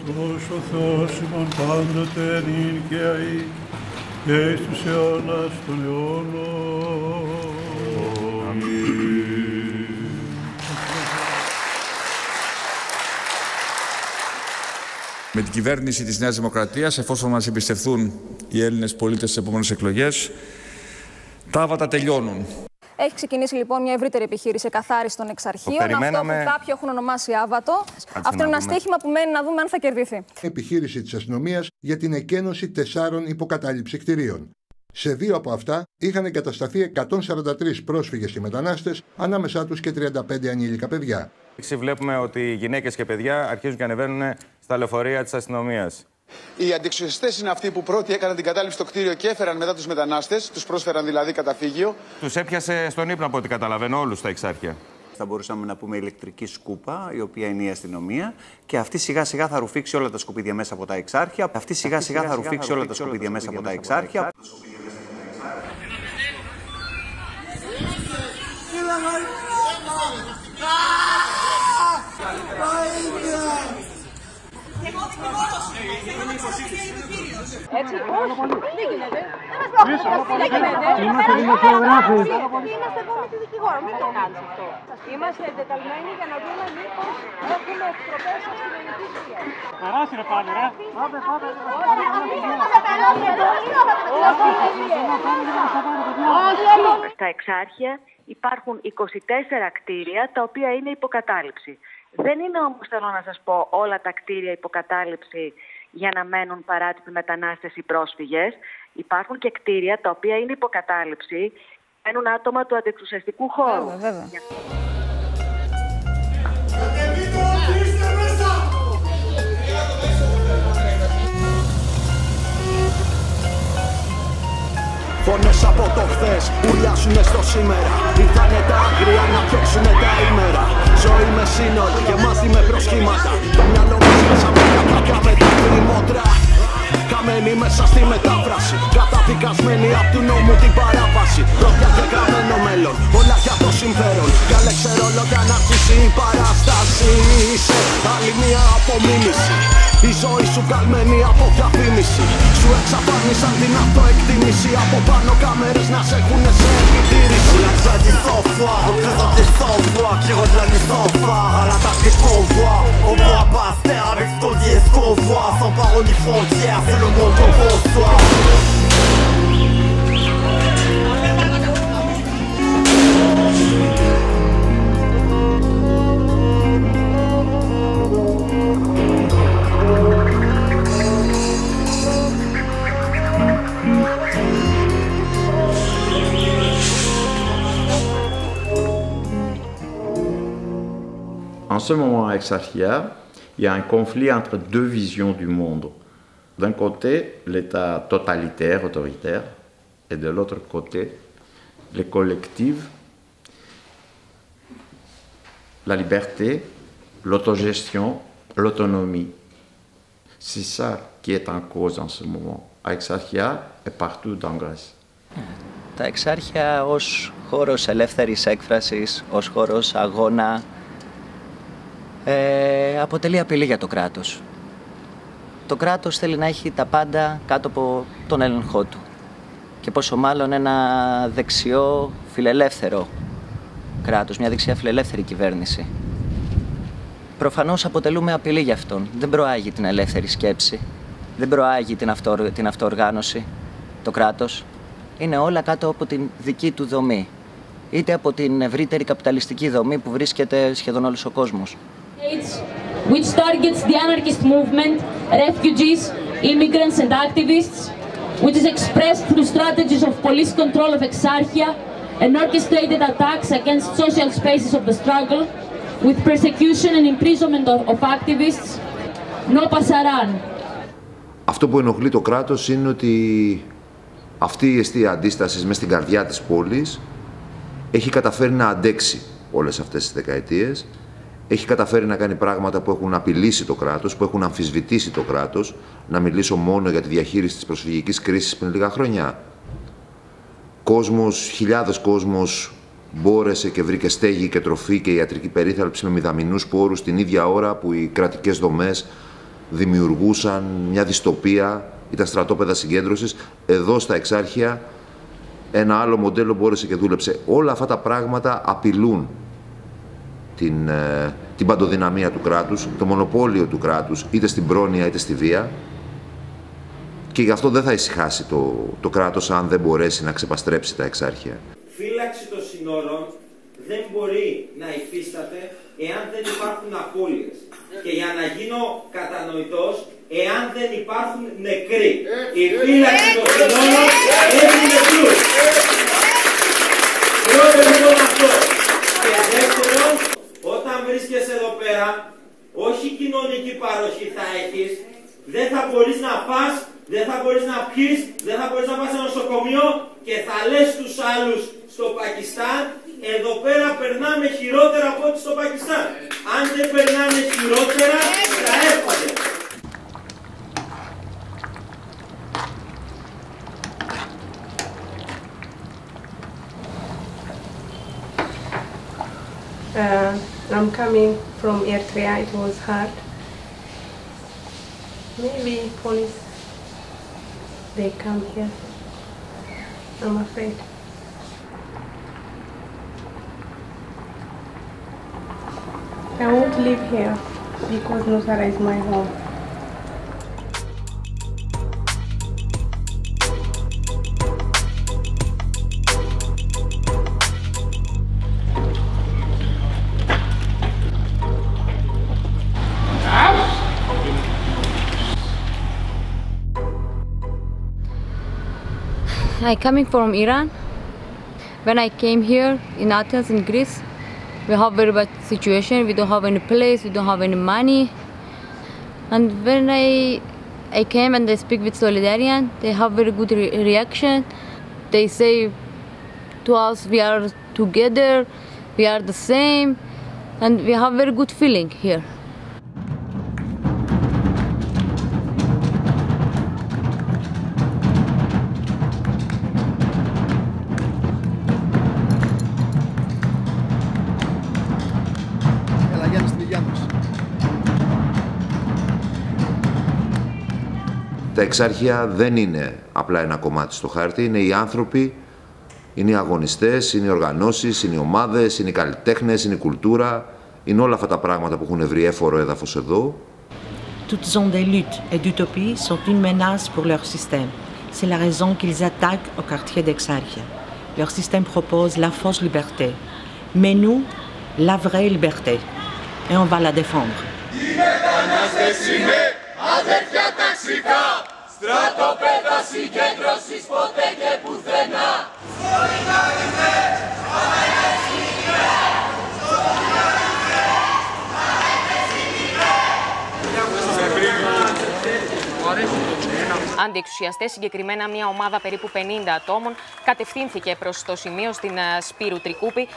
Ως ο Θεός ημών πάντοτε νυν και αεί και εις τους αιώνας των αιώνων. Αμήν. Με την κυβέρνηση της Νέας Δημοκρατίας, εφόσον μας εμπιστευτούν οι Έλληνες πολίτες στις επόμενες εκλογές, τα άβατα τελειώνουν. Έχει ξεκινήσει λοιπόν μια ευρύτερη επιχείρηση καθάριση των εξαρχείων. Αυτό που κάποιοι έχουν ονομάσει άβατο. Αυτό είναι ένα στοίχημα που μένει να δούμε αν θα κερδιθεί. Επιχείρηση της αστυνομίας για την εκένωση 4 υποκατάληψη κτηρίων. Σε 2 από αυτά είχαν εγκατασταθεί 143 πρόσφυγες και μετανάστες, ανάμεσά τους και 35 ανήλικα παιδιά. Βλέπουμε ότι οι γυναίκες και παιδιά αρχίζουν και ανεβαίνουν στα λεωφορεία της αστυνομίας. Οι αντιεξουσιαστές είναι αυτοί που πρώτοι έκαναν την κατάληψη στο κτίριο και έφεραν μετά τους μετανάστες, τους πρόσφεραν δηλαδή καταφύγιο. Τους έπιασε στον ύπνο από ό,τι καταλαβαίνω όλους τα εξάρχεια. Θα μπορούσαμε να πούμε ηλεκτρική σκούπα, η οποία είναι η αστυνομία, και αυτή σιγά σιγά θα ρουφήξει όλα τα σκουπίδια μέσα από τα εξάρχεια. Αυτή σιγά σιγά θα ρουφήξει όλα τα σκουπίδια μέσα από τα εξάρχεια. Έτσι, όχι, δεν γίνεται. Είμαστε δημοσιογράφοι. Είμαστε εδώ με τη δικηγόρο, μην το κάνεις αυτό. Είμαστε εντεταλμένοι για να δούμε μήπως έχουμε εκτροπές στην αστυνομική βία. Παράσυρε πάλι, ρε. Πάμε. Στα εξάρχεια υπάρχουν 24 κτίρια τα οποία είναι υποκατάληψη. Δεν είναι όμως, θέλω να σας πω, όλα τα κτίρια υποκατάληψη για να μένουν παράτυποι μετανάστες ή πρόσφυγες. Υπάρχουν και κτίρια τα οποία είναι υποκατάληψη, μένουν άτομα του αντιεξουσιαστικού χώρου. Βέβαια. Φωνές από το χθες ουρλιάζουνε στο σήμερα. Ήρθανε τα άγρια να πιέξουνε τα ημέρα. Ζωή με σύνολο γεμάτη με προσχήματα. Το μυαλό μας μέσα με καπάκια με τα κρυμμότρα. Καμένοι μέσα στη μετάφραση. Καταδικασμένοι απ' του νόμου την παράβαση. Λόγια και γραμμένο μέλλον, όλα για το συμφέρον. Διάλεξε ρόλο για να αρχίσει η παράσταση. Είσαι άλλη μια απομίμηση. Η ζωή σου καλμένη από διαφήμιση. Σου εξαφάνισαν την αυτοεκτίμηση. Από πάνω κάμερες να σε έχουνε σε επιτήρηση. On a déjà dit 100 fois, représente les 100 voix qui rendent la nuit sans phare. À l'attaque des convois, on pourra pas se taire avec ce qu'on dit et ce qu'on voit. Sans parole ni frontières, c'est le monde qu'on conçoit. En ce moment à Exarchia, il y a un conflit entre deux visions du monde. D'un côté, l'État totalitaire, autoritaire, et de l'autre côté, les collectifs, la liberté, l'autogestion, l'autonomie. C'est ça qui est en cause en ce moment, à Exarchia et partout dans Grèce. Τα εξάρχεια ως χώρος ελεύθερης έκφρασης, ως χώρος αγώνα, αποτελεί απειλή για το κράτος. Το κράτος θέλει να έχει τα πάντα κάτω από τον έλεγχό του. Και πόσο μάλλον ένα δεξιό φιλελεύθερο κράτος, μια δεξιά φιλελεύθερη κυβέρνηση. Προφανώς αποτελούμε απειλή για αυτόν. Δεν προάγει την ελεύθερη σκέψη, δεν προάγει την αυτοοργάνωση, το κράτος. Είναι όλα κάτω από την δική του δομή, είτε από την ευρύτερη καπιταλιστική δομή που βρίσκεται σχεδόν όλος ο κόσμος. Which targets the anarchist movement, refugees, immigrants and activists, which is expressed through strategies of police control of Exarchia and orchestrated attacks against social spaces of the struggle, with persecution and imprisonment of activists. No pasarán. Αυτό που ενοχλεί το κράτος είναι ότι αυτή η αιστεία αντίστασης μέσα στην καρδιά της πόλης έχει καταφέρει να αντέξει όλες αυτές τις δεκαετίες. Έχει καταφέρει να κάνει πράγματα που έχουν απειλήσει το κράτος, που έχουν αμφισβητήσει το κράτος. Να μιλήσω μόνο για τη διαχείριση της προσφυγικής κρίσης πριν λίγα χρόνια. Χιλιάδες κόσμος μπόρεσε και βρήκε στέγη και τροφή και ιατρική περίθαλψη με μηδαμινούς πόρους την ίδια ώρα που οι κρατικές δομές δημιουργούσαν μια δυστοπία, ήταν στρατόπεδα συγκέντρωσης. Εδώ στα Εξάρχεια ένα άλλο μοντέλο μπόρεσε και δούλεψε. Όλα αυτά τα πράγματα απειλούν την παντοδυναμία του κράτους, το μονοπόλιο του κράτους, είτε στην πρόνοια είτε στη βία. Και γι' αυτό δεν θα ησυχάσει το κράτος αν δεν μπορέσει να ξεπαστρέψει τα Εξάρχεια. Φύλαξη των συνόρων δεν μπορεί να υφίσταται εάν δεν υπάρχουν απώλειες. Και για να γίνω κατανοητός, εάν δεν υπάρχουν νεκροί. Η φύλαξη των συνόρων έχει νεκρούς. Πρώτο λοιπόν αυτό. Και δεύτερον, όταν βρίσκεσαι εδώ πέρα, όχι κοινωνική παροχή θα έχεις, δεν θα μπορείς να πας, δεν θα μπορείς να πιείς, δεν θα μπορείς να πας σε νοσοκομείο και θα λες στους άλλους στο Πακιστάν, εδώ πέρα περνάμε χειρότερα από ό,τι στο Πακιστάν. Αν δεν περνάμε χειρότερα, θα έρχονται. I'm coming from Eritrea. It was hard. Maybe police, they come here. I'm afraid. I won't live here because Nusara is my home. I'm coming from Iran. When I came here in Athens, in Greece, we have very bad situation. We don't have any place. We don't have any money. And when I came and I speak with Solidarian, they have very good reaction. They say to us, we are together, we are the same, and we have very good feeling here. Τα Εξάρχεια δεν είναι απλά ένα κομμάτι στο χάρτη, είναι οι άνθρωποι, είναι οι αγωνιστές, είναι οι οργανώσεις, είναι οι ομάδες, είναι οι καλλιτέχνες, είναι η κουλτούρα, είναι όλα αυτά τα πράγματα που έχουν βρει έφορο έδαφος εδώ. Toutes ont des luttes et d'utopies sont une menace pour leur système. C'est la raison qu'ils attaquent au quartier d'Exarchia. Leur système propose la fausse liberté, mais nous, la vraie liberté, et on va la défendre. Αδέρφια ταξικά, στρατόπεδα συγκέντρωσης ποτέ και πουθενά. Αντιεξουσιαστές, συγκεκριμένα μια ομάδα περίπου 50 ατόμων, κατευθύνθηκε προς το σημείο στην Σπύρου Τρικούπη.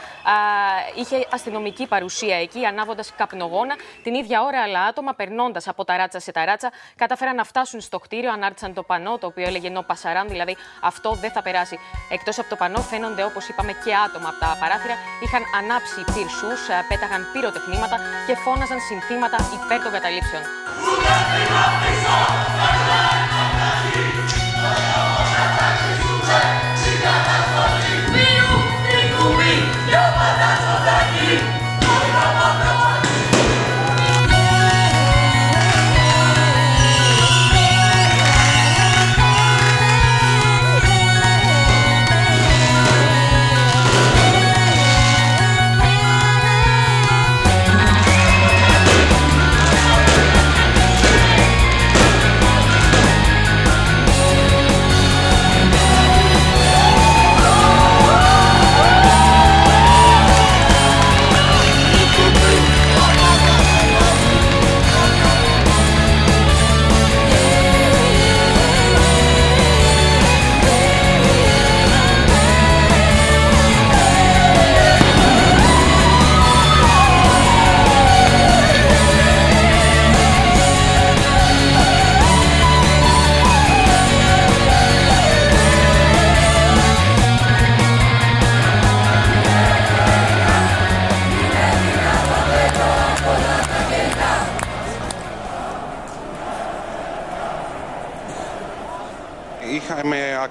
Είχε αστυνομική παρουσία εκεί, ανάβοντας καπνογόνα. Την ίδια ώρα, άλλα άτομα, περνώντας από ταράτσα σε ταράτσα, καταφέραν να φτάσουν στο κτίριο, ανάρτησαν το πανό, το οποίο έλεγε «No pasarán», δηλαδή αυτό δεν θα περάσει. Εκτός από το πανό, φαίνονται, όπως είπαμε, και άτομα από τα παράθυρα. Είχαν ανάψει πυρσούς, πέταγαν πυροτεχνήματα και φώναζαν συνθήματα υπέρ των καταλήψεων.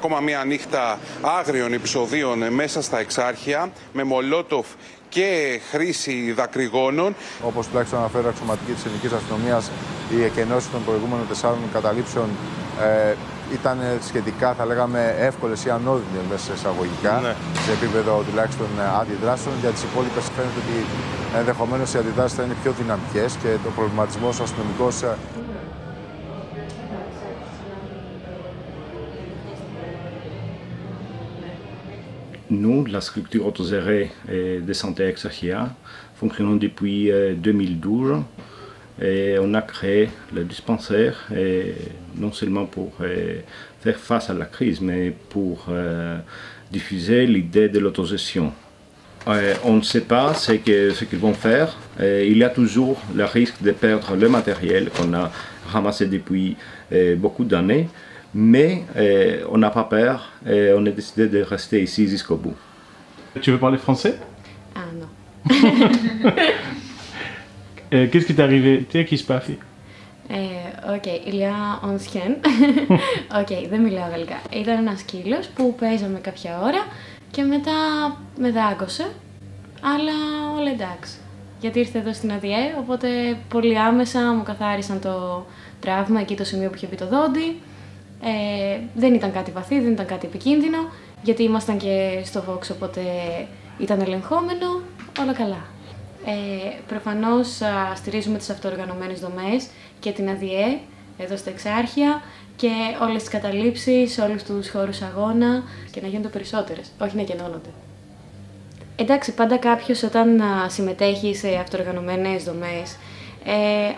ακόμα μια νύχτα άγριων επεισοδίων μέσα στα Εξάρχεια, με μολότοφ και χρήση δακρυγόνων. Όπως τουλάχιστον αναφέρει η αξιωματική της ελληνικής αστυνομίας, οι εκενώσεις των προηγούμενων 4 καταλήψεων ήταν σχετικά, θα λέγαμε, εύκολες ή ανώδυνες μέσα σε εισαγωγικά, σε επίπεδο τουλάχιστον αντιδράσεων. Για τις υπόλοιπες φαίνεται ότι ενδεχομένως οι αντιδράσεις θα είναι πιο δυναμικές και το προβληματισμός αστυνομικός. Nous, la structure autogérée de santé Exarchia, fonctionnons depuis 2012 et on a créé le dispensaire non seulement pour faire face à la crise, mais pour diffuser l'idée de l'autogestion. On ne sait pas ce qu'ils vont faire. Il y a toujours le risque de perdre le matériel qu'on a ramassé depuis beaucoup d'années. Mais on n'a pas peur et on a décidé de rester ici jusqu'au bout. Tu veux parler français? Ah non. Qu'est-ce qui t'est arrivé? Τι έχει πάθει? Οκ, il y a un chien. Οκ, δεν μιλάω γαλλικά. Ήταν ένας σκύλος που παίζαμε κάποια ώρα και μετά με δάγκωσε, αλλά όλα εντάξει. Γιατί ήρθε εδώ στην ΑΔΙΕ, οπότε πολύ άμεσα μου καθάρισαν το τραύμα, εκεί το σημείο που είχε μπει το δόντι. Δεν ήταν κάτι βαθύ, δεν ήταν κάτι επικίνδυνο, γιατί ήμασταν και στο Vox, οπότε ήταν ελεγχόμενο, όλα καλά. Προφανώς στηρίζουμε τις αυτοοργανωμένες δομές και την ΑΔΙΕ εδώ στα Εξάρχεια και όλες τις καταλήψεις, όλους τους χώρους αγώνα και να γίνονται περισσότερες, όχι να κενώνονται. Εντάξει, πάντα κάποιος όταν συμμετέχει σε αυτοοργανωμένες δομές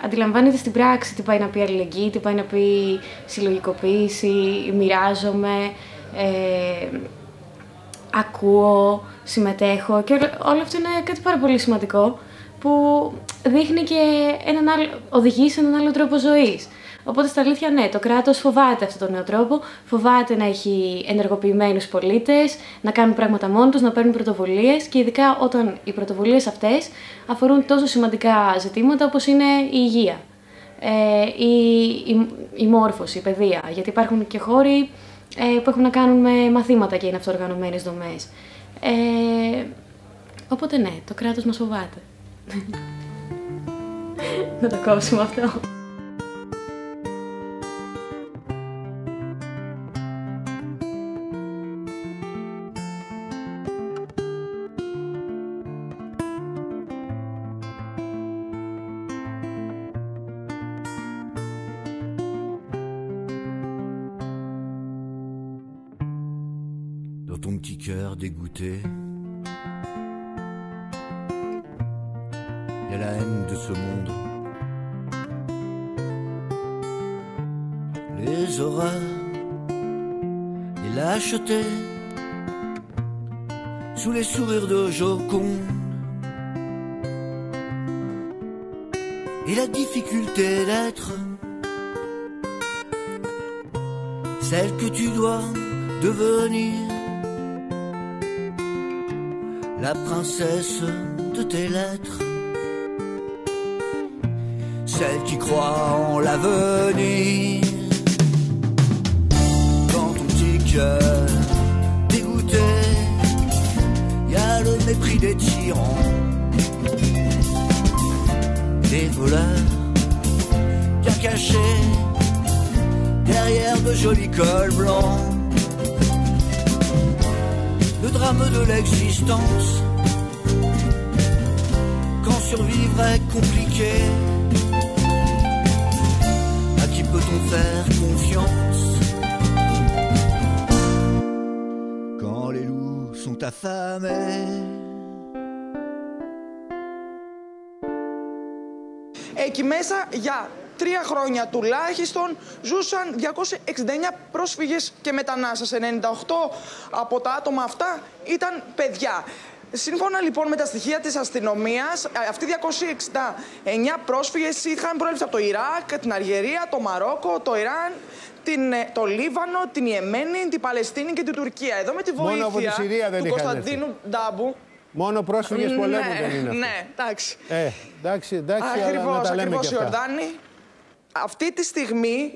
αντιλαμβάνεται στην πράξη τι πάει να πει αλληλεγγύη, τι πάει να πει συλλογικοποίηση, μοιράζομαι, ακούω, συμμετέχω και όλο αυτό είναι κάτι πάρα πολύ σημαντικό που δείχνει και οδηγεί σε έναν άλλο τρόπο ζωής. Οπότε στα αλήθεια ναι, το κράτος φοβάται αυτόν τον νέο τρόπο, φοβάται να έχει ενεργοποιημένους πολίτες, να κάνουν πράγματα μόνοι τους, να παίρνουν πρωτοβουλίες και ειδικά όταν οι πρωτοβουλίες αυτές αφορούν τόσο σημαντικά ζητήματα όπως είναι η υγεία, η μόρφωση, η παιδεία, γιατί υπάρχουν και χώροι που έχουν να κάνουν με μαθήματα και είναι αυτοοργανωμένες δομές. Οπότε ναι, το κράτος μας φοβάται. Να το κόψουμε αυτό. Ton petit cœur dégoûté, y a la haine de ce monde, les horreurs, les lâchetés, sous les sourires de Joconde, et la difficulté d'être celle que tu dois devenir. La princesse de tes lettres, celle qui croit en l'avenir. Dans ton petit cœur dégoûté, y a le mépris des tyrans, des voleurs, bien cachés derrière de jolis cols blancs. Le drame de l'existence, quand survivre est compliqué, à qui peut-on faire confiance quand les loups sont affamés? Εκεί μέσα για 3 χρόνια τουλάχιστον ζούσαν 269 πρόσφυγες και μετανάστες. 98 από τα άτομα αυτά ήταν παιδιά. Σύμφωνα λοιπόν με τα στοιχεία της αστυνομίας, αυτοί 269 πρόσφυγες είχαν προέλθει από το Ιράκ, την Αλγερία, το Μαρόκο, το Ιράν, το Λίβανο, την Ιεμένη, την Παλαιστίνη και την Τουρκία. Εδώ με τη βοήθεια του Κωνσταντίνου Ντάμπου. Μόνο πρόσφυγες πολέμου δεν είναι αυτό. Ναι, εντάξει. Εντάξει, αλλά να τα λέμε και αυτά. Ιορδάνη. Αυτή τη στιγμή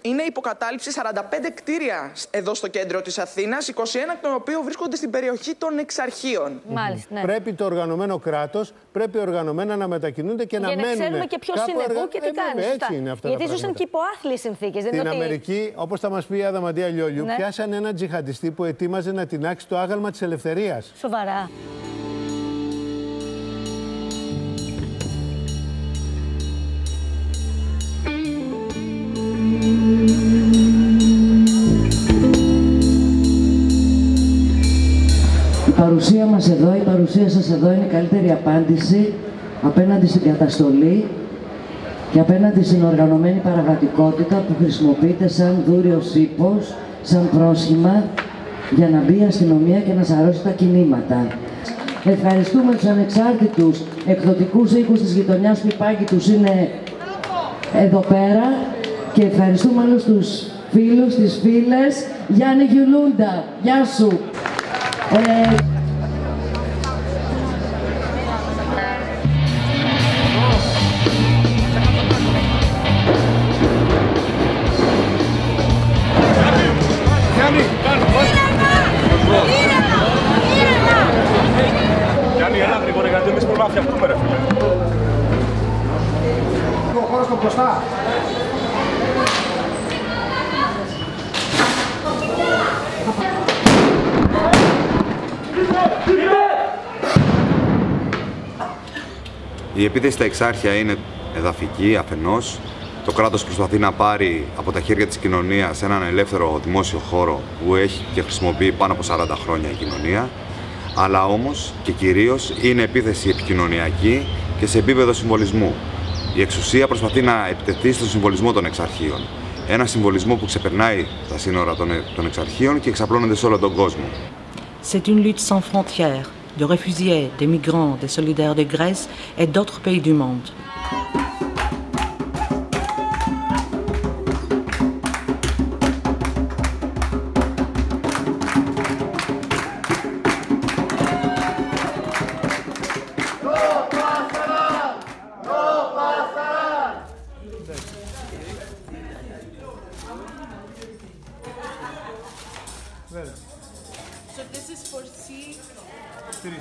είναι υποκατάληψη 45 κτίρια εδώ στο κέντρο της Αθήνας, 21 εκ των οποίων βρίσκονται στην περιοχή των Εξαρχείων. Μάλιστα, ναι. Πρέπει το οργανωμένο κράτος, πρέπει οργανωμένα να μετακινούνται και να μένουν. Για να ξέρουμε και ποιος είναι πού και τι κάνει. Έτσι είναι αυτά. Γιατί ζούσαν και υπό άθλιες συνθήκες. Στην Αμερική, όπως θα μας πει η Αδαμαντία Λιόλιου, πιάσαν έναν τζιχαντιστή που ετοίμαζε να τινάξει το άγαλμα της ελευθερίας. Σοβαρά. Η παρουσία μας εδώ, η παρουσία σας εδώ είναι η καλύτερη απάντηση απέναντι στην καταστολή και απέναντι στην οργανωμένη παραβατικότητα που χρησιμοποιείται σαν δούριος ύπος, σαν πρόσχημα για να μπει η αστυνομία και να σαρώσει τα κινήματα. Ευχαριστούμε τους ανεξάρτητους εκδοτικούς οίκους της γειτονιάς που οι πάγκοι τους είναι εδώ πέρα και ευχαριστούμε όλους τους φίλους, τις φίλες. Γιάννη Γιουλούντα, γεια σου! Γιάννη, έλα γρήγορα γιατί εμείς πρέπει να φτιαχτούμε ρε φίλε. Ο χώρος στο μπροστά. Η επίθεση στα Εξάρχεια είναι εδαφική αφενός. Το κράτος προσπαθεί να πάρει από τα χέρια της κοινωνίας έναν ελεύθερο δημόσιο χώρο που έχει και χρησιμοποιεί πάνω από 40 χρόνια η κοινωνία. Αλλά όμως και κυρίως είναι επίθεση επικοινωνιακή και σε επίπεδο συμβολισμού. Η εξουσία προσπαθεί να επιτεθεί στον συμβολισμό των Εξαρχείων. Ένα συμβολισμό που ξεπερνάει τα σύνορα των Εξαρχείων και εξαπλώνεται σε όλο τον κόσμο. C'est une lutte sans frontières, de réfugiés, des migrants, des solidaires de Grèce et d'autres pays du monde. So this is for C3.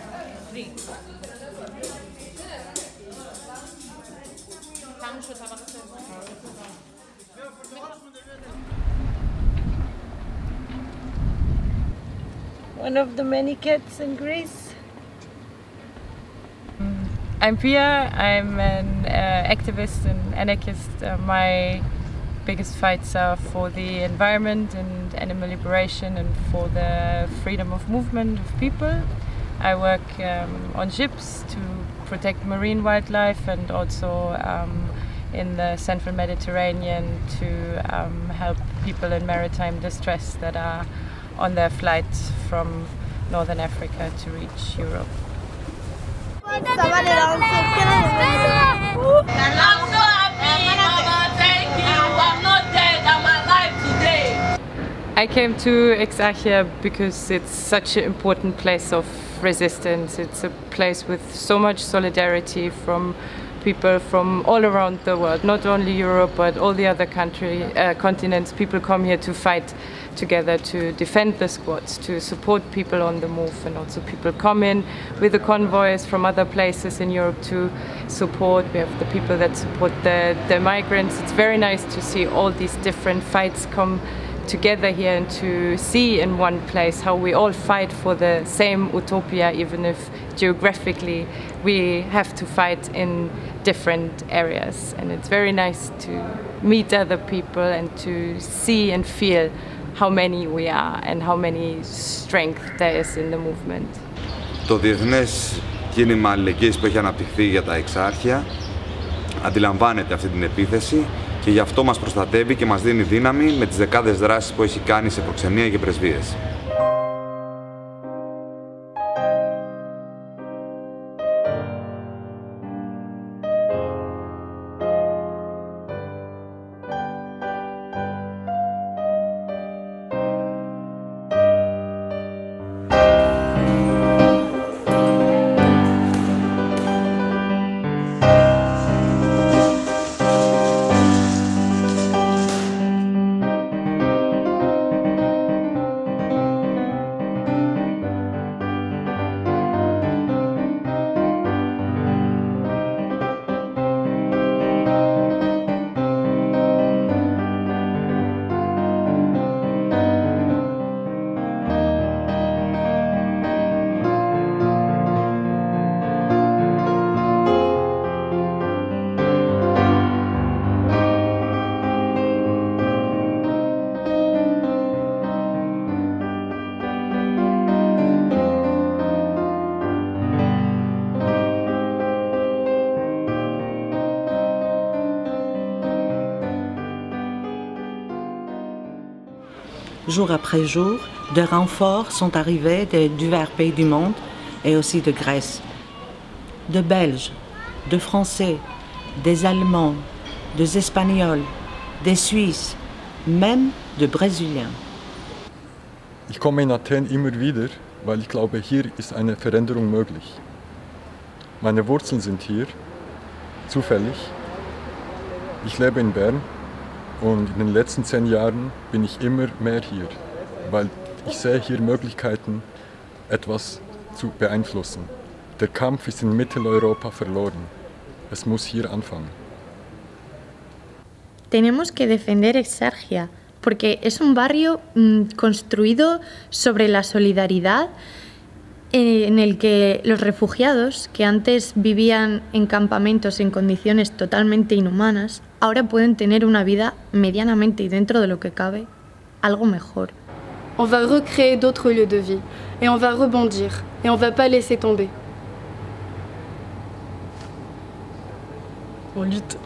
One of the many cats in Greece. I'm Pia. I'm an activist and anarchist. My biggest fights are for the environment and animal liberation and for the freedom of movement of people. I work on ships to protect marine wildlife and also in the central Mediterranean to help people in maritime distress that are on their flights from Northern Africa to reach Europe. I came to Exarchia because it's such an important place of resistance. It's a place with so much solidarity from people from all around the world, not only Europe but all the other continents. People come here to fight together to defend the squads, to support people on the move, and also people come in with the convoys from other places in Europe to support. We have the people that support the migrants. It's very nice to see all these different fights come together here and to see in one place how we all fight for the same utopia, even if geographically we have to fight in different areas. And it's very nice to meet other people and to see and feel how many we are and how many strength there is in the movement. Το διεθνές κίνημα αλληλεγγύης που έχει αναπτυχθεί για τα Εξάρχεια αντιλαμβάνεται αυτή την επίθεση και γι' αυτό μας προστατεύει και μας δίνει δύναμη με τις δεκάδες δράσεις που έχει κάνει σε προξενία και πρεσβείες. jour après jour, des renforts sont arrivés de divers pays du monde et aussi de Grèce. De Belges, de Français, des Allemands, des Espagnols, des Suisses, même de Brésiliens. Ich komme in Athen immer wieder, weil ich glaube, hier ist eine Veränderung möglich. Meine Wurzeln sind hier, zufällig. Ich lebe in Bern und in den letzten 10 Jahren bin ich immer mehr hier, weil ich sehe hier Möglichkeiten, etwas zu beeinflussen. Der Kampf ist in Mitteleuropa verloren. Es muss hier anfangen. Tenemos que defender Exarchia, porque es un barrio construido sobre la solidaridad, en el que los refugiados, que antes vivían en campamentos en condiciones totalmente inhumanas, ahora pueden tener una vida medianamente, y dentro de lo que cabe, algo mejor. On va recréer d'autres lieux de vie, et on va rebondir, et on va pas laisser tomber. On lutte.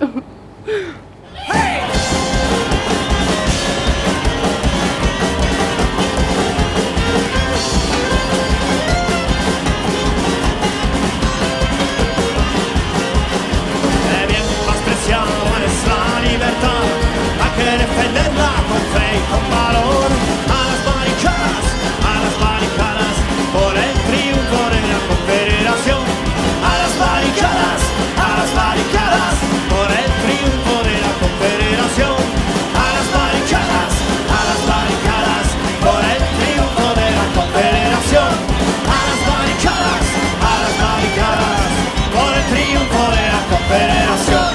Defenderla con fe y con valor, a las barricadas, por el triunfo de la Confederación. A las barricadas, por el triunfo de la Confederación. A las barricadas, por el triunfo de la Confederación. A las barricadas, por el triunfo de la Confederación.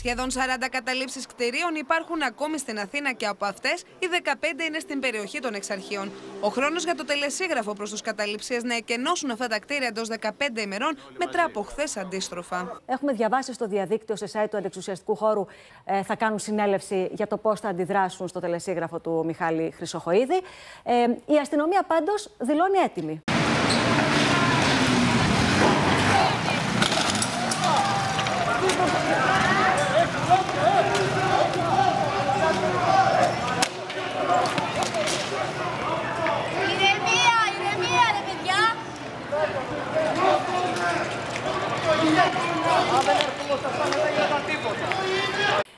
Σχεδόν 40 καταλήψεις κτηρίων υπάρχουν ακόμη στην Αθήνα και από αυτές οι 15 είναι στην περιοχή των Εξαρχείων. Ο χρόνος για το τελεσίγραφο προς τους καταληψίες να εκενώσουν αυτά τα κτίρια εντός 15 ημερών μετρά από χθες αντίστροφα. Έχουμε διαβάσει στο διαδίκτυο, σε site του Αντεξουσιαστικού Χώρου, θα κάνουν συνέλευση για το πώς θα αντιδράσουν στο τελεσίγραφο του Μιχάλη Χρυσοχοΐδη. Η αστυνομία πάντως δηλώνει έτοιμη.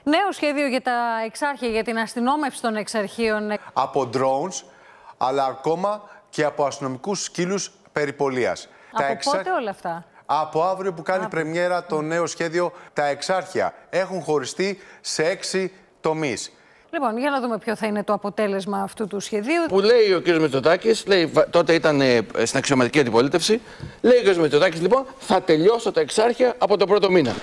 Νέο σχέδιο για τα Εξάρχεια, για την αστυνόμευση των Εξαρχείων. Από drones, αλλά ακόμα και από αστυνομικούς σκύλους περιπολίας. Από πότε όλα αυτά? Από αύριο που κάνει πρεμιέρα το νέο σχέδιο «Τα Εξάρχεια». Έχουν χωριστεί σε 6 τομείς. Λοιπόν, για να δούμε ποιο θα είναι το αποτέλεσμα αυτού του σχεδίου. Που λέει ο κ. Μητσοτάκης, τότε ήταν στην αξιωματική αντιπολίτευση, λέει ο κ. Μητσοτάκης, λοιπόν, θα τελειώσω τα Εξάρχεια από το πρώτο μήνα.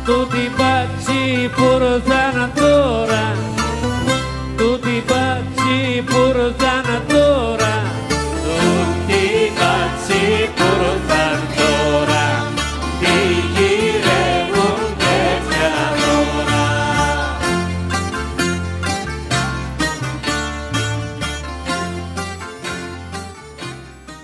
Tutti pazzi pure zanatora, tutti pazzi pure zanatora, tutti pazzi pure zanatora, di girevun che zanatora.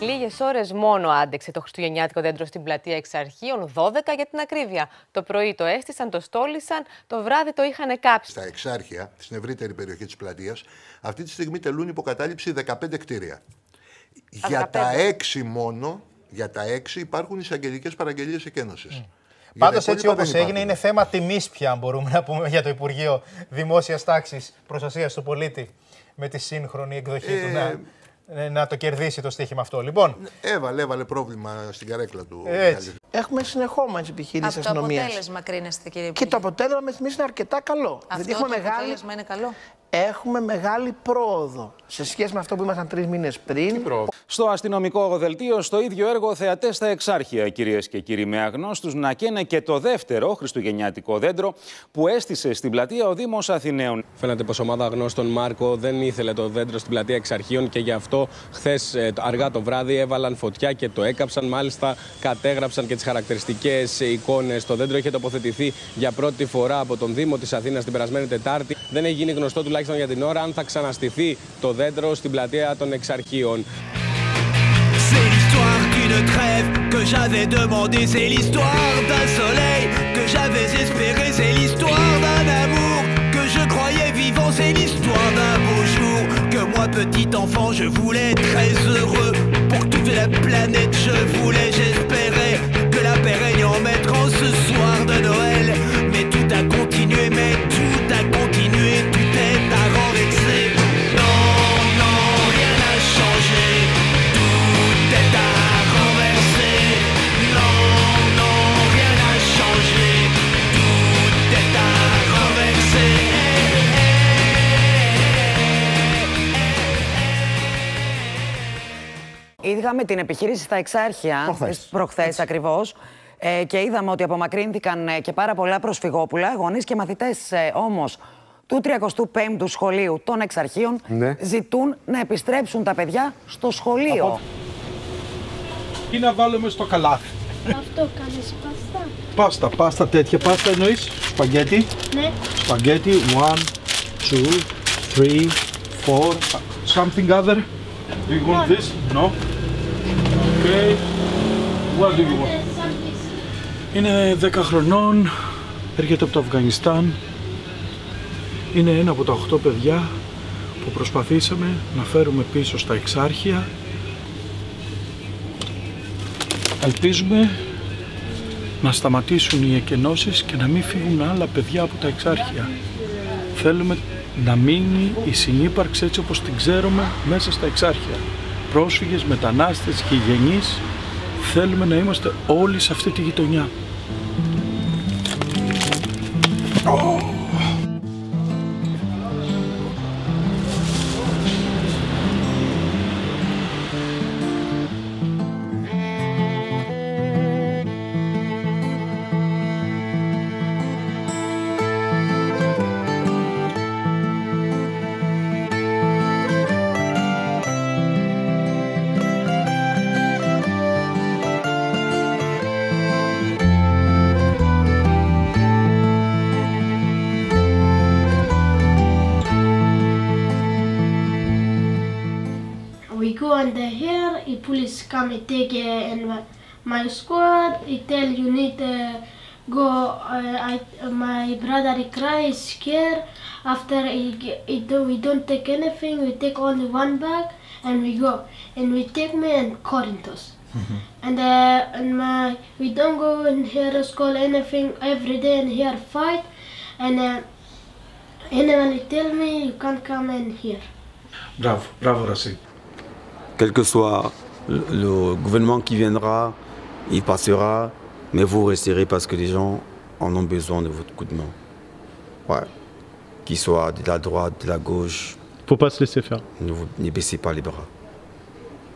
Λίγες ώρες μόνο άντεξε το χριστουγεννιάτικο δέντρο στην πλατεία Εξαρχείων, 12 για την ακρίβεια. Το πρωί το έστησαν, το στόλισαν, το βράδυ το είχαν κάψει. Στα Εξάρχεια, στην ευρύτερη περιοχή της πλατείας, αυτή τη στιγμή τελούν υποκατάληψη 15 κτίρια. Για τα 6 μόνο, για τα 6 υπάρχουν εισαγγελικές παραγγελίες εκένωσης. Πάντως, έτσι όπως έγινε, είναι θέμα τιμής πια, μπορούμε να πούμε, για το Υπουργείο Δημόσιας Τάξης, Προστασίας του Πολίτη, με τη σύγχρονη εκδοχή του να το κερδίσει το στοίχημα αυτό. Λοιπόν, έβαλε πρόβλημα στην καρέκλα του. Έχουμε συνεχόμενες επιχειρήσεις αστυνομίας. Από το αποτέλεσμα κρίνεστε, κύριε Και Υπουργέ? το αποτέλεσμα με θυμίσει είναι αρκετά καλό. Αυτό το αποτέλεσμα είναι καλό. Έχουμε μεγάλη πρόοδο σε σχέση με αυτό που ήμασταν 3 μήνες πριν. Στο αστυνομικό δελτίο, στο ίδιο έργο θεατές στα Εξάρχεια, κυρίες και κύριοι, με αγνώστους να καίνε και το δεύτερο χριστουγεννιάτικο δέντρο που έστησε στην πλατεία ο Δήμος Αθηναίων. Φαίνεται πως ομάδα αγνώστων Μάρκο δεν ήθελε το δέντρο στην πλατεία Εξαρχείων και γι' αυτό χθες αργά το βράδυ έβαλαν φωτιά και το έκαψαν. Μάλιστα, κατέγραψαν και τις χαρακτηριστικές εικόνες. Το δέντρο είχε τοποθετηθεί για πρώτη φορά από τον Δήμο της Αθήνας την περασμένη Τετάρτη. Δεν έχει γίνει γνωστό τουλάχιστον για την ώρα αν θα ξαναστηθεί το δέντρο στην πλατεία των Εξαρχείων. C'est l'histoire d'une trêve que j'avais demandé, c'est l'histoire d'un soleil que j'avais espéré, c'est l'histoire d'un amour que je croyais vivant, c'est l'histoire d'un beau jour que moi petit enfant je voulais être très heureux pour toute la planète, je voulais, j'espérais que la paix règne en maître en ce soir de Noël, mais tout a continué, tout est à renverser. Non, non, rien n'a changé. Είδαμε την επιχείρηση στα Εξάρχεια προχθές ακριβώς και είδαμε ότι απομακρύνθηκαν και πάρα πολλά προσφυγόπουλα. Γονείς και μαθητές όμως του 35ου σχολείου των Εξαρχείων ζητούν να επιστρέψουν τα παιδιά στο σχολείο. Τι να βάλουμε στο καλάθι. Αυτό κάνεις πάστα. Πάστα τέτοια πάστα εννοείς. Σπαγκέτι. Ναι. Σπαγκέτι 1, 2, 3, 4. Something other. Do you want this? No. Okay. What do you want? Είναι 10 χρονών. Έρχεται από το Αφγανιστάν. Είναι ένα από τα 8 παιδιά που προσπαθήσαμε να φέρουμε πίσω στα Εξάρχεια. Ελπίζουμε να σταματήσουν οι εκενώσεις και να μην φύγουν άλλα παιδιά από τα Εξάρχεια. Θέλουμε να μείνει η συνύπαρξη έτσι όπως την ξέρουμε μέσα στα Εξάρχεια. Πρόσφυγες, μετανάστες, γηγενείς, θέλουμε να είμαστε όλοι σε αυτή τη γειτονιά. We go under here, the police come and take in my squad. He tell you need to go. My brother he cries, scared. After we don't take anything. We take only one bag and we go. And we take me in Corinthos. And we don't go in here school anything every day in here fight. And anyone tell me you can't come in here. Bravo Racine. Quel que soit le gouvernement qui viendra, il passera, mais vous resterez parce que les gens en ont besoin de votre coup de main. Ouais. Qu'il soit de la droite, de la gauche. Faut pas se laisser faire. Ne baissez pas les bras.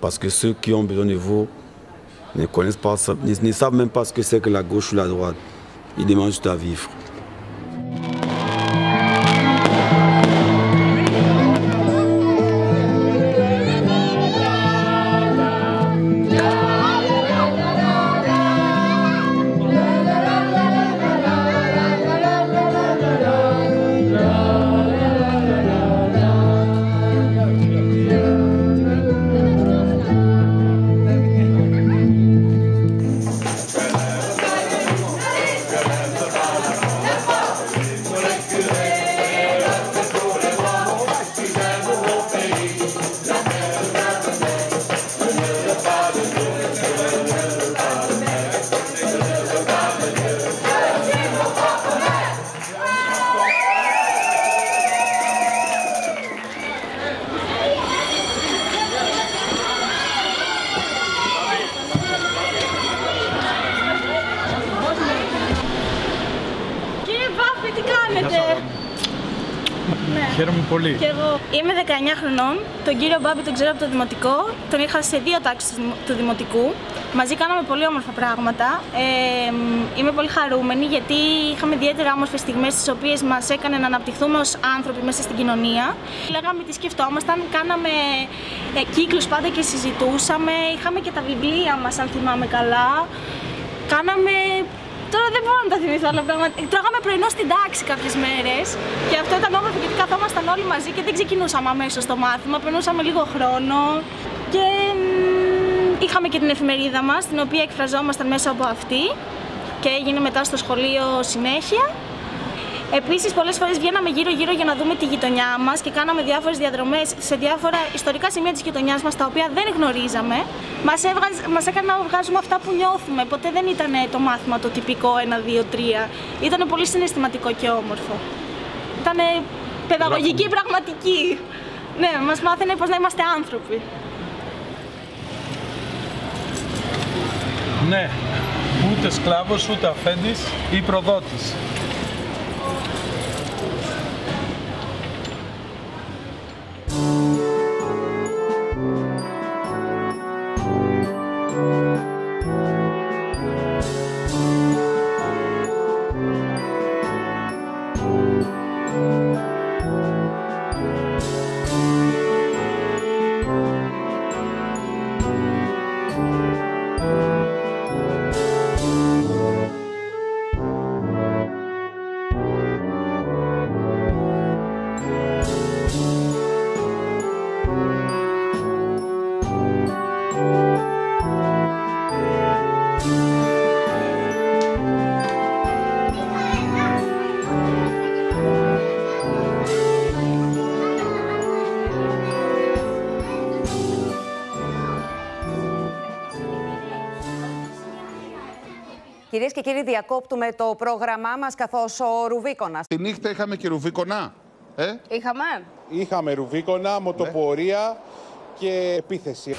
Parce que ceux qui ont besoin de vous ne connaissent pas ça, ne savent même pas ce que c'est que la gauche ou la droite. Ils demandent juste à vivre. Ναι. Χαίρομαι πολύ. Και εγώ είμαι 19 χρονών. Τον κύριο Μπάμπη τον ξέρω από το δημοτικό. Τον είχα σε 2 τάξεις του δημοτικού. Μαζί κάναμε πολύ όμορφα πράγματα. Είμαι πολύ χαρούμενη γιατί είχαμε ιδιαίτερα όμορφες στιγμές τις οποίες μας έκανε να αναπτυχθούμε ως άνθρωποι μέσα στην κοινωνία. Λέγαμε τι σκεφτόμασταν, κάναμε κύκλους πάντα και συζητούσαμε. Είχαμε και τα βιβλία μας, αν θυμάμαι καλά. Κάναμε. Τώρα δεν μπορώ να τα θυμηθώ, αλλά τρώγαμε πρωινό στην τάξη κάποιες μέρες και αυτό ήταν όμορφο γιατί καθόμασταν όλοι μαζί και δεν ξεκινούσαμε αμέσως το μάθημα, περνούσαμε λίγο χρόνο και είχαμε και την εφημερίδα μας, την οποία εκφραζόμασταν μέσα από αυτή και έγινε μετά στο σχολείο συνέχεια. Επίσης, πολλές φορές βγαίναμε γύρω-γύρω για να δούμε τη γειτονιά μας και κάναμε διάφορες διαδρομές σε διάφορα ιστορικά σημεία της γειτονιάς μας, τα οποία δεν γνωρίζαμε. Μας έκανε να βγάζουμε αυτά που νιώθουμε. Ποτέ δεν ήταν το μάθημα το τυπικό 1, 2, 3. Ήταν πολύ συναισθηματικό και όμορφο. Ήταν παιδαγωγική, πραγματική. Ναι, μας μάθαινε πώς να είμαστε άνθρωποι. Ναι, ούτε σκλάβος, ούτε αφέντης ή προδότης. Κυρίες και κύριοι, διακόπτουμε το πρόγραμμά μας καθώς ο Ρουβίκονας. Τη νύχτα είχαμε και Ρουβίκονα. Είχαμε. Είχαμε Ρουβίκονα, μοτοπορία και επίθεση.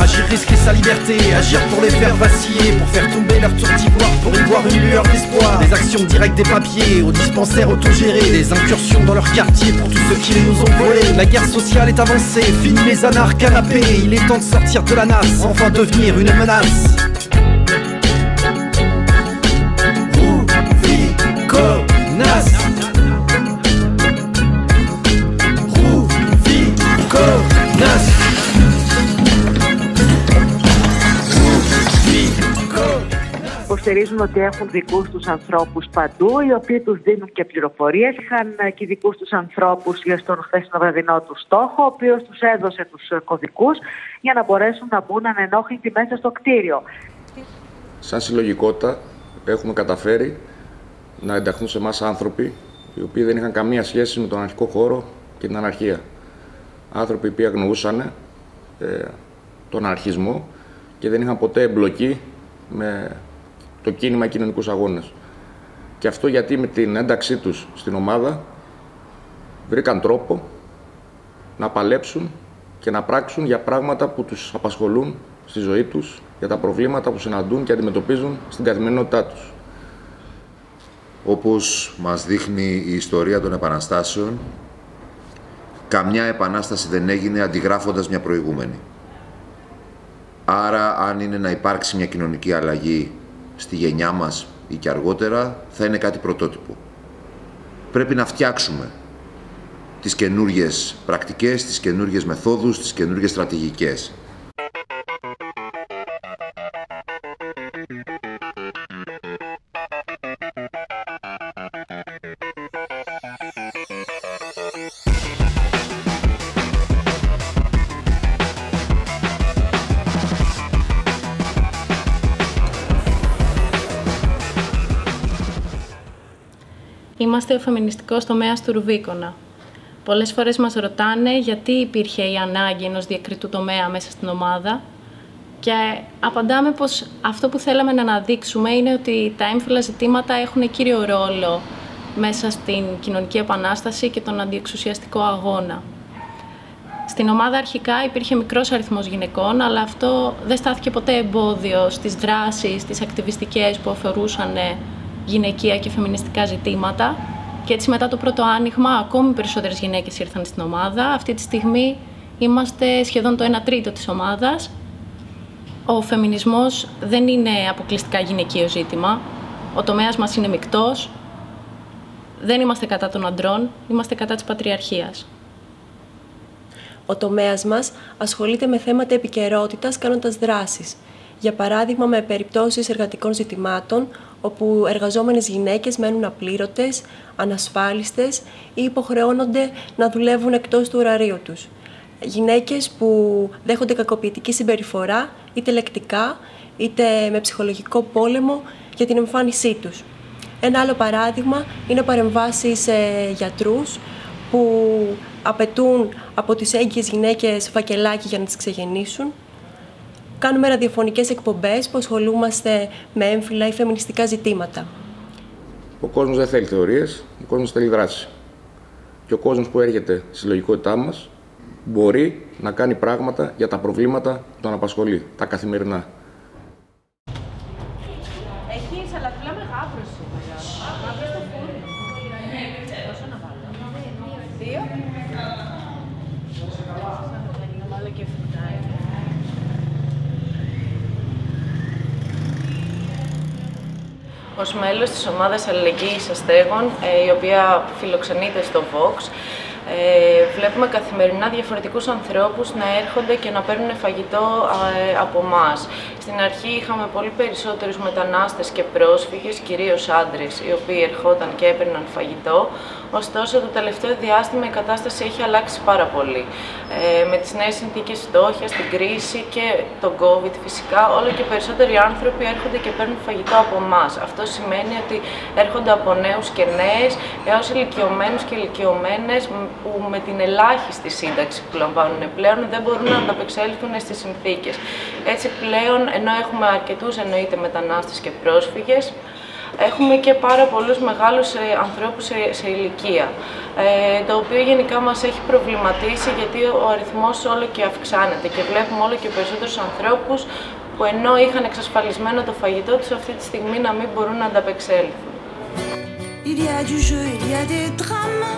Agir, risquer sa liberté, agir pour les faire vaciller, pour faire tomber leur tour d'ivoire, pour y voir une lueur d'espoir. Des actions directes des papiers, aux dispensaires autogérés, des incursions dans leur quartier pour tous ceux qui les nous ont volés. La guerre sociale est avancée, fini les anards canapés, il est temps de sortir de la nasse, enfin devenir une menace. Ruvikonas. Ruvikonas. Υποστηρίζουν ότι έχουν δικούς τους ανθρώπους παντού, οι οποίοι τους δίνουν και πληροφορίες. Είχαν και δικούς τους ανθρώπους για στον χθεσινό βραδινό του στόχο, ο οποίος τους έδωσε τους κωδικούς για να μπορέσουν να μπουν ανενόχλητοι μέσα στο κτίριο. Σαν συλλογικότητα έχουμε καταφέρει να ενταχθούν σε εμάς άνθρωποι οι οποίοι δεν είχαν καμία σχέση με τον αναρχικό χώρο και την αναρχία. Άνθρωποι που αγνοούσαν τον αναρχισμό και δεν είχαν ποτέ εμπλοκή με το κίνημα κοινωνικούς αγώνες. Και αυτό γιατί με την ένταξή τους στην ομάδα βρήκαν τρόπο να παλέψουν και να πράξουν για πράγματα που τους απασχολούν στη ζωή τους, για τα προβλήματα που συναντούν και αντιμετωπίζουν στην καθημερινότητά τους. Όπως μας δείχνει η ιστορία των επαναστάσεων, καμιά επανάσταση δεν έγινε αντιγράφοντας μια προηγούμενη. Άρα, αν είναι να υπάρξει μια κοινωνική αλλαγή στη γενιά μας ή και αργότερα, θα είναι κάτι πρωτότυπο. Πρέπει να φτιάξουμε τις καινούργιες πρακτικές, τις καινούργιες μεθόδους, τις καινούργιες στρατηγικές. Είμαστε ο φεμινιστικός τομέας του Ρουβίκονα. Πολλές φορές μας ρωτάνε γιατί υπήρχε η ανάγκη ενός διακριτού τομέα μέσα στην ομάδα και απαντάμε πως αυτό που θέλαμε να αναδείξουμε είναι ότι τα έμφυλα ζητήματα έχουν κύριο ρόλο μέσα στην κοινωνική επανάσταση και τον αντιεξουσιαστικό αγώνα. Στην ομάδα αρχικά υπήρχε μικρός αριθμός γυναικών, αλλά αυτό δεν στάθηκε ποτέ εμπόδιο στις δράσεις, τις ακτιβιστικές που αφορούσαν γυναικεία και φεμινιστικά ζητήματα. Και έτσι μετά το πρώτο άνοιγμα ακόμη περισσότερες γυναίκες ήρθαν στην ομάδα. Αυτή τη στιγμή είμαστε σχεδόν το 1/3 της ομάδας. Ο φεμινισμός δεν είναι αποκλειστικά γυναικείο ζήτημα. Ο τομέας μας είναι μεικτός. Δεν είμαστε κατά των αντρών, είμαστε κατά της πατριαρχίας. Ο τομέας μας ασχολείται με θέματα επικαιρότητας κάνοντας δράσεις. Για παράδειγμα, με περιπτώσεις εργατικών ζητημάτων, όπου εργαζόμενες γυναίκες μένουν απλήρωτες, ανασφάλιστες ή υποχρεώνονται να δουλεύουν εκτός του ωραρίου τους. Γυναίκες που δέχονται κακοποιητική συμπεριφορά, είτε λεκτικά, είτε με ψυχολογικό πόλεμο για την εμφάνισή τους. Ένα άλλο παράδειγμα είναι παρεμβάσεις σε γιατρούς που απαιτούν από τις έγκυες γυναίκες φακελάκι για να τις ξεγεννήσουν. Κάνουμε ραδιοφωνικές εκπομπές που ασχολούμαστε με έμφυλα ή φεμινιστικά ζητήματα. Ο κόσμος δεν θέλει θεωρίες, ο κόσμος θέλει δράση. Και ο κόσμος που έρχεται στη συλλογικότητά μας μπορεί να κάνει πράγματα για τα προβλήματα που τον απασχολεί, τα καθημερινά. Έχει σαλατούλα με γάβρο σήμερα. Γάβρο στο φούρνο. Πόσο να βάλω? 2. Να βάλω και φρουτάκι. Ως μέλος της ομάδας αλληλεγγύης αστέγων, η οποία φιλοξενείται στο Vox, βλέπουμε καθημερινά διαφορετικούς ανθρώπους να έρχονται και να παίρνουν φαγητό από εμάς. Στην αρχή είχαμε πολύ περισσότερους μετανάστες και πρόσφυγες, κυρίως άντρες, οι οποίοι ερχόταν και έπαιρναν φαγητό. Ωστόσο, το τελευταίο διάστημα η κατάσταση έχει αλλάξει πάρα πολύ. Με τις νέες συνθήκες φτώχειας, την κρίση και τον COVID φυσικά, όλο και περισσότεροι άνθρωποι έρχονται και παίρνουν φαγητό από εμάς. Αυτό σημαίνει ότι έρχονται από νέους και νέες, έως ηλικιωμένους και ηλικιωμένες, που με την ελάχιστη σύνταξη που λαμβάνουν πλέον δεν μπορούν να ανταπεξέλθουν στις συνθήκες. Έτσι πλέον, ενώ έχουμε αρκετούς εννοείται μετανάστες και πρόσφυγες, έχουμε και πάρα πολλούς μεγάλους ανθρώπους σε ηλικία, το οποίο γενικά μας έχει προβληματίσει γιατί ο αριθμός όλο και αυξάνεται και βλέπουμε όλο και περισσότερους ανθρώπους που ενώ είχαν εξασφαλισμένο το φαγητό τους αυτή τη στιγμή να μην μπορούν να ανταπεξέλθουν. Il y a du jeu, il y a des drames.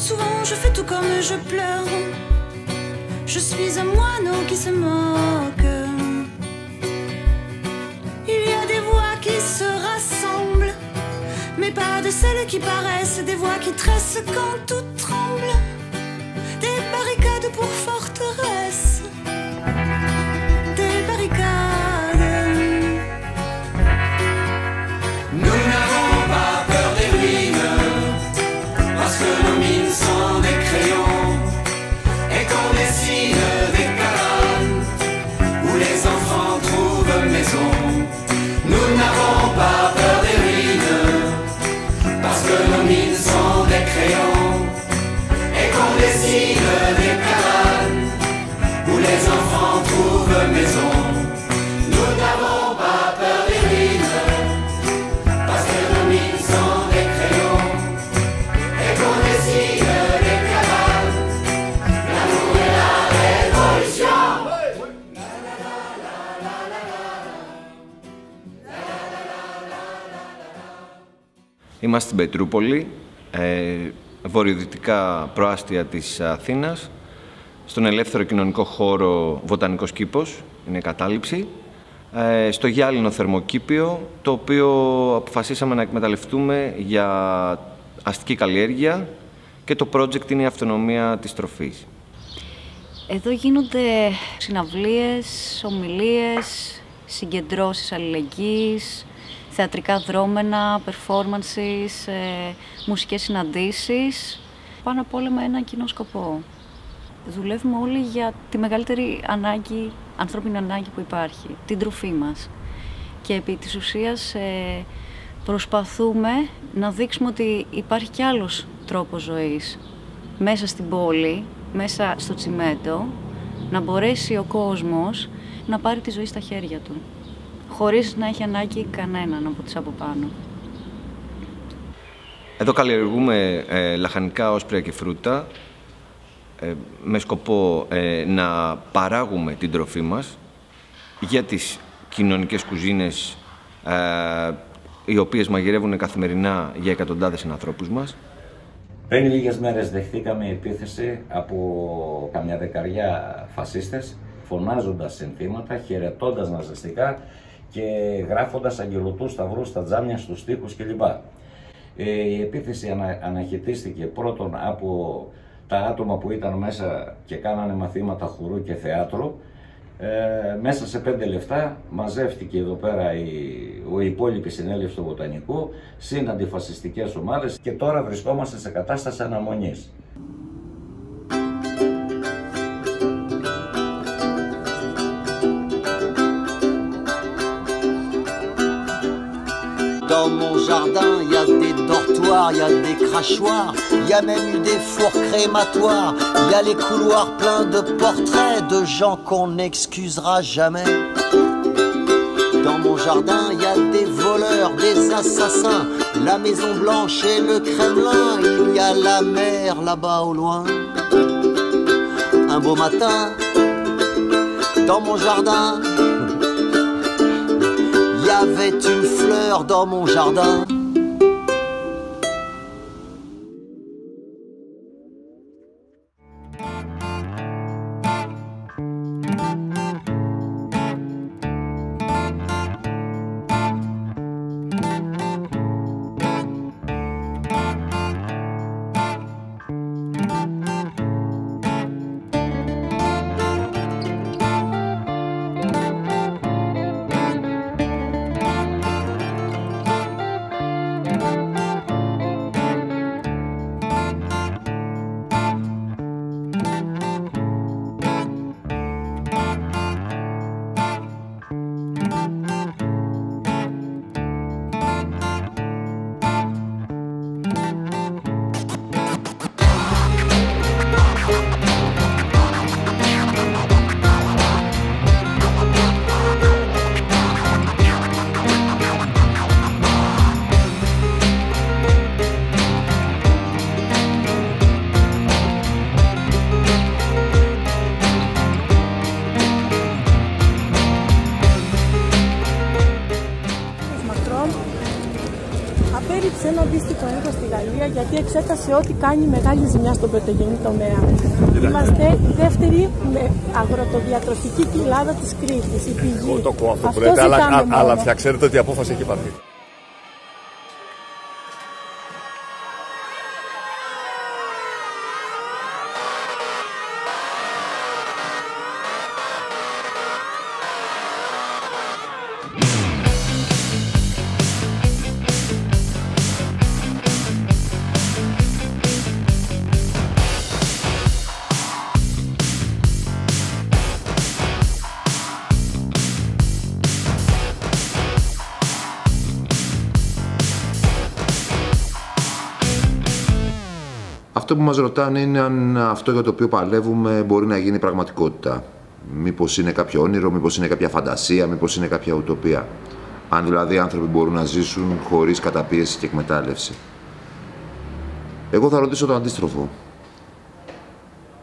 Souvent je fais tout comme je pleure. Je suis un moineau qui se moque. Il y a des voix qui se rassemblent, mais pas de celles qui paraissent, des voix qui tressent quand tout tremble. Des barricades pour forteresse, des barricades. Nous n'avons pas peur des ruines, parce que nos mines sont des crayons, et qu'on dessine des cabanes, où les enfants trouvent maison. Nous n'avons pas peur des ruines, parce que nos mines sont des crayons, et qu'on dessine des cabanes, où les enfants trouvent maison. Nous n'avons pas peur des ruines, parce que nos mines sont des crayons, et qu'on dessine des cabanes, l'amour et la révolution. Είμαστε στην Πετρούπολη, βορειοδυτικά προάστια της Αθήνας, στον ελεύθερο κοινωνικό χώρο Βοτανικός Κήπος, είναι η κατάληψη, στο γυάλινο θερμοκήπιο, το οποίο αποφασίσαμε να εκμεταλλευτούμε για αστική καλλιέργεια και το project είναι η αυτονομία της τροφής. Εδώ γίνονται συναυλίες, ομιλίες, συγκεντρώσεις αλληλεγγύης, θεατρικά δρόμενα, performances, μουσικές συναντήσεις, πάνω απ' όλα με έναν κοινό σκοπό. Δουλεύουμε όλοι για τη μεγαλύτερη ανάγκη, ανθρώπινη ανάγκη που υπάρχει, την τροφή μας. Και επί της ουσίας προσπαθούμε να δείξουμε ότι υπάρχει κι άλλος τρόπος ζωής μέσα στην πόλη, μέσα στο τσιμέντο, να μπορέσει ο κόσμος να πάρει τη ζωή στα χέρια του, χωρίς να έχει ανάγκη κανέναν από τις από πάνω. Εδώ καλλιεργούμε λαχανικά, όσπρια και φρούτα. με σκοπό να παράγουμε την τροφή μας για τις κοινωνικές κουζίνες οι οποίες μαγειρεύουν καθημερινά για εκατοντάδες ανθρώπους μας. Πριν λίγες μέρες δεχτήκαμε επίθεση από καμιά δεκαριά φασίστες, φωνάζοντας συνθήματα, χαιρετώντας ναζιστικά και γράφοντας αγγελωτούς σταυρούς στα τζάμια, στους τοίχους κλπ. Η επίθεση αναχαιτίστηκε πρώτον από τα άτομα που ήταν μέσα και κάνανε μαθήματα χορού και θεάτρου. Μέσα σε 5 λεπτά μαζεύτηκε εδώ πέρα η υπόλοιπη συνέλευση του Βοτανικού, συν αντιφασιστικές ομάδες και τώρα βρισκόμαστε σε κατάσταση αναμονής. Dans mon jardin, il y a des dortoirs, il y a des crachoirs, il y a même eu des fours crématoires, il y a les couloirs pleins de portraits de gens qu'on n'excusera jamais. Dans mon jardin, il y a des voleurs, des assassins, la Maison Blanche et le Kremlin, il y a la mer là-bas au loin. Un beau matin, dans mon jardin, il y avait une fleur dans mon jardin. Απέριψε ένα αντίστοιχο έργο στη Γαλλία γιατί εξέτασε ό,τι κάνει μεγάλη ζημιά στον πρωτογενή τομέα. Είμαστε η δεύτερη αγροτοδιατροφική κοιλάδα της Κρήτης, η πηγή. Εγώ το ακούω αυτό που λέτε, αλλά πια ξέρετε ότι η απόφαση έχει πάρθει. Αυτό που μας ρωτάνε είναι αν αυτό για το οποίο παλεύουμε μπορεί να γίνει πραγματικότητα. Μήπως είναι κάποιο όνειρο, μήπως είναι κάποια φαντασία, μήπως είναι κάποια ουτοπία. Αν δηλαδή οι άνθρωποι μπορούν να ζήσουν χωρίς καταπίεση και εκμετάλλευση. Εγώ θα ρωτήσω το αντίστροφο.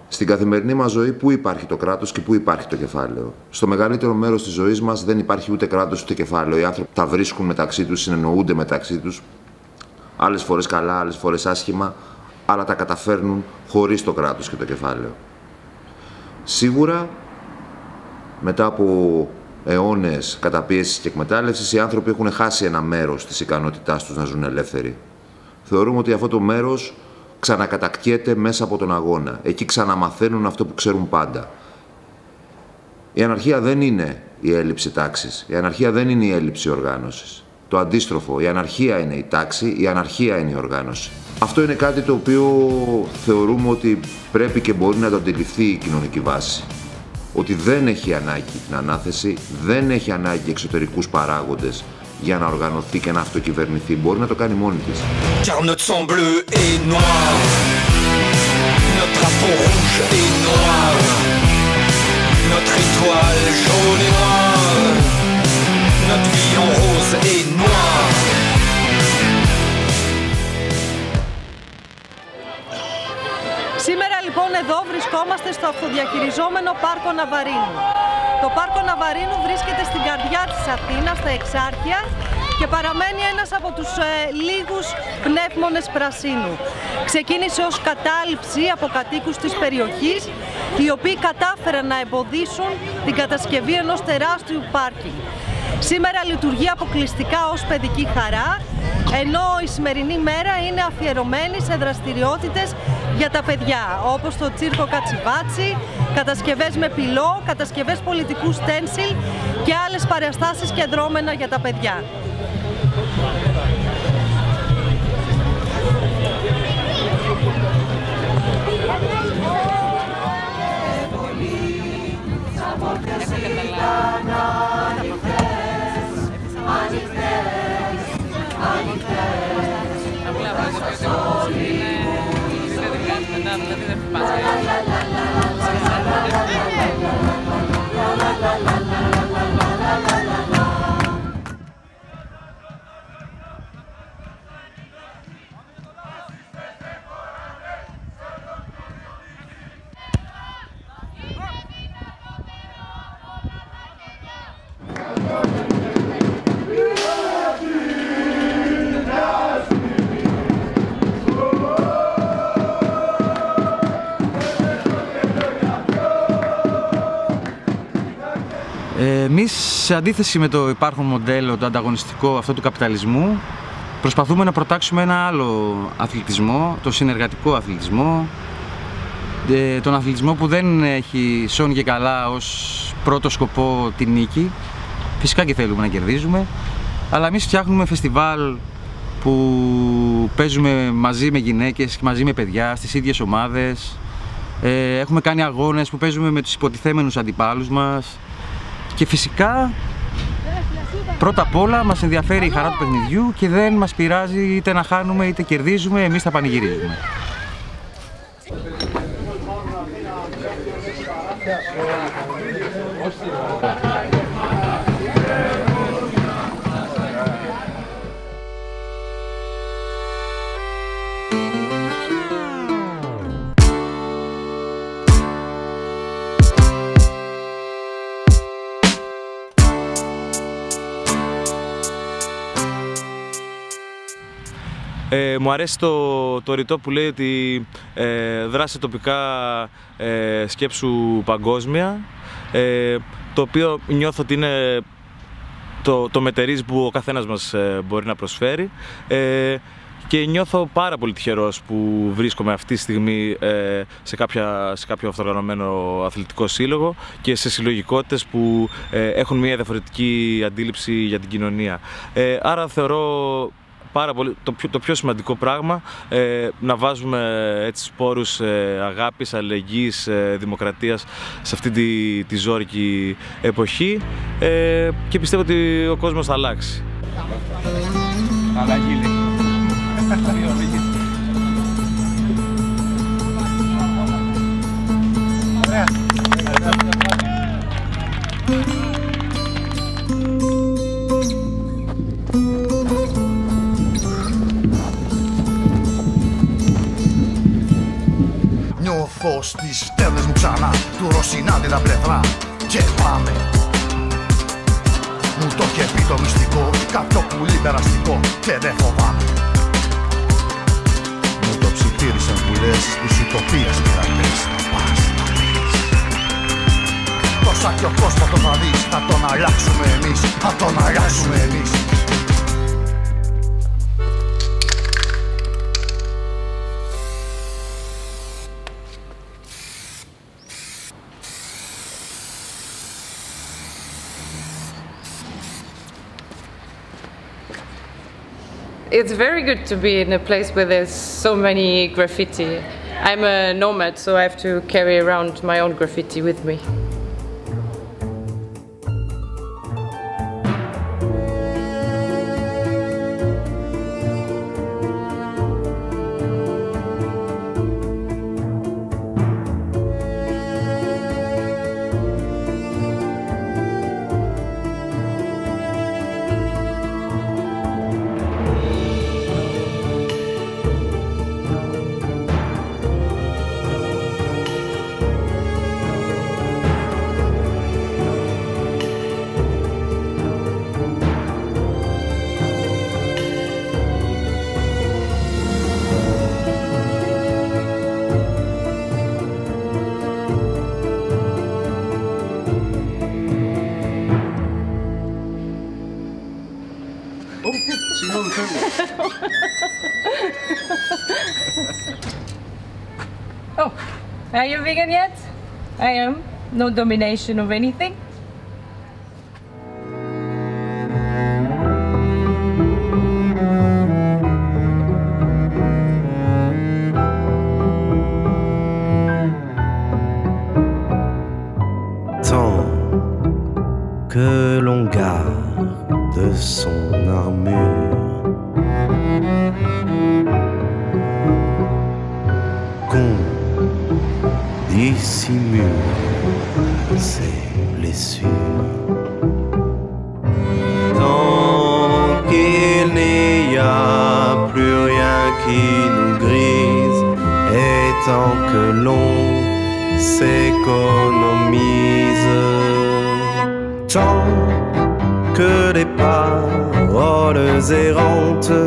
Στην καθημερινή μας ζωή, πού υπάρχει το κράτος και πού υπάρχει το κεφάλαιο. Στο μεγαλύτερο μέρος της ζωής μας δεν υπάρχει ούτε κράτος ούτε κεφάλαιο. Οι άνθρωποι τα βρίσκουν μεταξύ τους, συνεννοούνται μεταξύ τους. Άλλες φορές καλά, άλλες φορές άσχημα, αλλά τα καταφέρνουν χωρίς το κράτος και το κεφάλαιο. Σίγουρα, μετά από αιώνες καταπίεσης και εκμετάλλευσης, οι άνθρωποι έχουν χάσει ένα μέρος της ικανότητάς τους να ζουν ελεύθεροι. Θεωρούμε ότι αυτό το μέρος ξανακατακτιέται μέσα από τον αγώνα. Εκεί ξαναμαθαίνουν αυτό που ξέρουν πάντα. Η αναρχία δεν είναι η έλλειψη τάξης. Η αναρχία δεν είναι η έλλειψη οργάνωσης. Το αντίστροφο, η αναρχία είναι η τάξη, η αναρχία είναι η οργάνωση. Αυτό είναι κάτι το οποίο θεωρούμε ότι πρέπει και μπορεί να το αντιληφθεί η κοινωνική βάση. Ότι δεν έχει ανάγκη την ανάθεση, δεν έχει ανάγκη εξωτερικούς παράγοντες για να οργανωθεί και να αυτοκυβερνηθεί. Μπορεί να το κάνει μόνη της. Car notre sang bleu est noir, notre drapeau rouge est noir, notre étoile jaune et noire, notre vie en rose est noire. Σήμερα λοιπόν Εδώ βρισκόμαστε στο αυτοδιαχειριζόμενο Πάρκο Ναβαρίνου. Το Πάρκο Ναβαρίνου βρίσκεται στην καρδιά της Αθήνας, στα Εξάρχεια, και παραμένει ένας από τους λίγους πνεύμονες πρασίνου. Ξεκίνησε ως κατάληψη από κατοίκους της περιοχής, οι οποίοι κατάφεραν να εμποδίσουν την κατασκευή ενός τεράστιου πάρκινγκ. Σήμερα λειτουργεί αποκλειστικά ως παιδική χαρά, ενώ η σημερινή μέρα είναι αφιερωμένη σε δραστηριότητες για τα παιδιά, όπως το τσίρκο Κατσιβάτσι, κατασκευές με πυλό, κατασκευές πολιτικού στένσιλ και άλλες παραστάσεις και δρόμενα για τα παιδιά. Εμείς, σε αντίθεση με το υπάρχον μοντέλο, το ανταγωνιστικό αυτό του καπιταλισμού, προσπαθούμε να προτάξουμε ένα άλλο αθλητισμό, το συνεργατικό αθλητισμό, τον αθλητισμό που δεν έχει σόν και καλά ως πρώτο σκοπό την νίκη. Φυσικά και θέλουμε να κερδίζουμε, αλλά εμείς φτιάχνουμε φεστιβάλ που παίζουμε μαζί με γυναίκες και μαζί με παιδιά στις ίδιες ομάδες. Έχουμε κάνει αγώνες που παίζουμε με τους υποτιθέμενους αντιπάλους μας. Και φυσικά, πρώτα απ' όλα, μας ενδιαφέρει η χαρά του παιχνιδιού και δεν μας πειράζει είτε να χάνουμε είτε κερδίζουμε, εμείς θα πανηγυρίζουμε. Μου αρέσει το ρητό που λέει ότι δράσε τοπικά, σκέψου παγκόσμια, το οποίο νιώθω ότι είναι το μετερίζει που ο καθένας μας μπορεί να προσφέρει, και νιώθω πάρα πολύ τυχερός που βρίσκομαι αυτή τη στιγμή σε κάποιο αυτοοργανωμένο αθλητικό σύλλογο και σε συλλογικότητες που έχουν μια διαφορετική αντίληψη για την κοινωνία. Άρα θεωρώ πάρα πολύ, το πιο σημαντικό πράγμα, να βάζουμε έτσι σπόρους αγάπης, αλληλεγγύης, δημοκρατίας σε αυτή τη ζώρικη εποχή, και πιστεύω ότι ο κόσμος θα αλλάξει. Αλλαγή. Νιώθω στις στέρνες μου ξανά του Ρωσινάντη τα πλευρά και πάμε. Μου το είχε πει το μυστικό, κάποιο πουλί περαστικό και δεν φοβάμαι. Μου το ψιθύρισαν που λες της ουτοπίας πειρατές. Να πας να πεις. Τόσα κι ο κόσμος το θα δεις, θα τον αλλάξουμε εμείς, θα τον αλλάξουμε εμείς. It's very good to be in a place where there's so many graffiti. I'm a nomad, so I have to carry around my own graffiti with me. Συγγνώμη, φεύγω. Oh, are you vegan yet? I am. No domination of anything. Tant que l'on garde son armure, qu'on dissimule ses blessures, tant qu'il n'y a plus rien qui nous grise, et tant que l'on s'économise, tant que les paroles errantes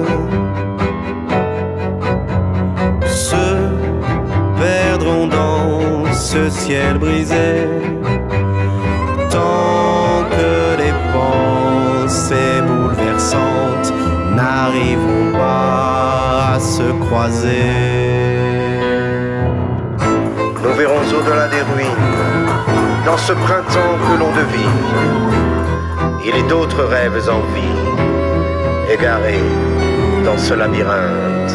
se perdront dans ce ciel brisé, tant que les pensées bouleversantes n'arriveront pas à se croiser. Nous verrons au-delà des ruines, dans ce printemps que l'on devine, il est d'autres rêves en vie, égarés dans ce labyrinthe.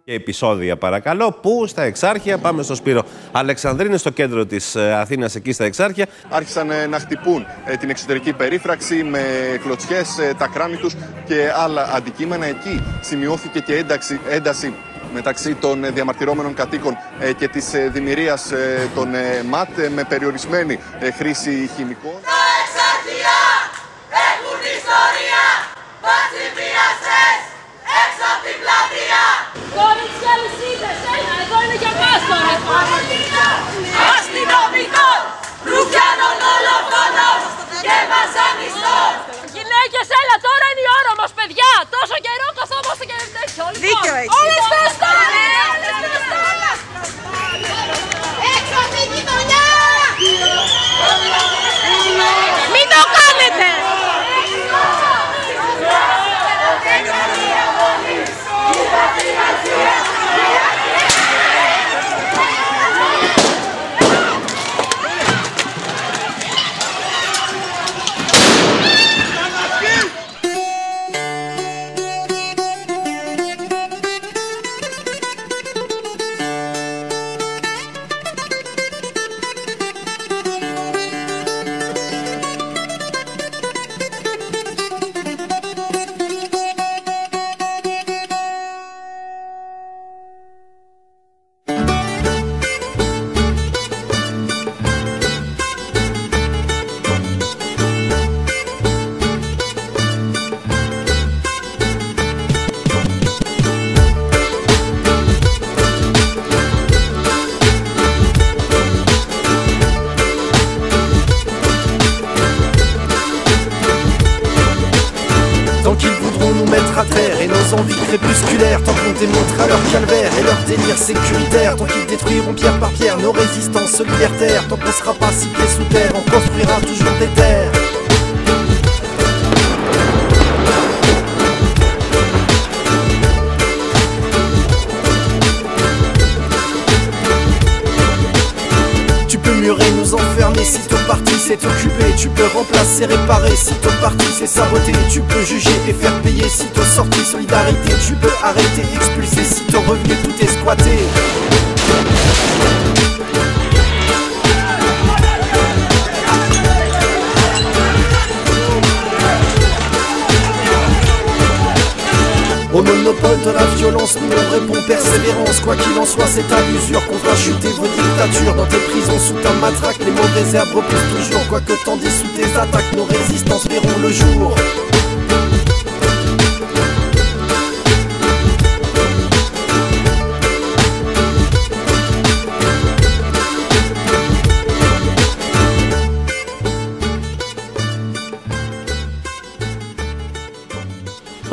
Επεισόδια παρακαλώ, που στα Εξάρχεια, πάμε στο Σπύρο Αλεξανδρίνη, στο κέντρο της Αθήνας, εκεί στα Εξάρχεια. Άρχισαν να χτυπούν την εξωτερική περίφραξη με κλωτσιές, τα κράνη τους και άλλα αντικείμενα. Εκεί σημειώθηκε και ένταση μεταξύ των διαμαρτυρόμενων κατοίκων και της δημιουργίας των ΜΑΤ με περιορισμένη χρήση χημικών. Τα Εξάρχεια έχουν ιστορία, πατσιβιαστές έξω από την πλατεία. Κοριτσιάρες είδες, έλα, εδώ είναι για μας τώρα. Αστυνομικών, ρουφιάνων δολοφόνων και βασανιστών. Γυναίκες, έλα, τώρα είναι η ώρα μας, παιδιά. Τόσο καιρό καθόμαστε και τέτοιο. Δίκιο έχεις. Όλες φέστο! Έξω από την γειτονιά! Μην το κάνετε! Tant qu'on démontrera leur calvaire et leur délire sécuritaire, tant qu'ils détruiront pierre par pierre nos résistances libertaires, tant qu'on sera pas six pieds sous terre, on construira toujours des terres. Tu peux murer, nous enfermer, si ton parti s'est occupé, tu peux remplacer, réparer, si ton parti s'est saboté, tu peux juger et faire payer, si ton sorti solidarité, tu peux arrêter, expulser, si ton revenu tout est squatté. Au monopole de la violence, nous on répond persévérance. Quoi qu'il en soit, c'est à l'usure qu'on fera chuter vos dictatures. Dans tes prisons, sous ta matraque, les mauvaises herbes repoussent toujours. Quoique tandis sous tes attaques, nos résistances verront le jour.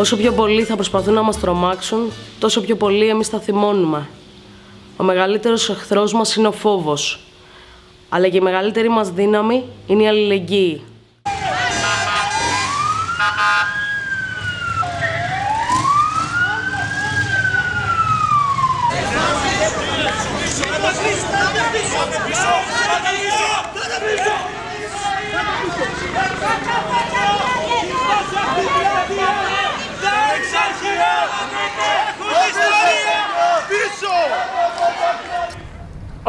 Όσο πιο πολύ θα προσπαθούν να μας τρομάξουν, τόσο πιο πολύ εμείς θα θυμώνουμε. Ο μεγαλύτερος εχθρός μας είναι ο φόβος. Αλλά και η μεγαλύτερη μας δύναμη είναι η αλληλεγγύη.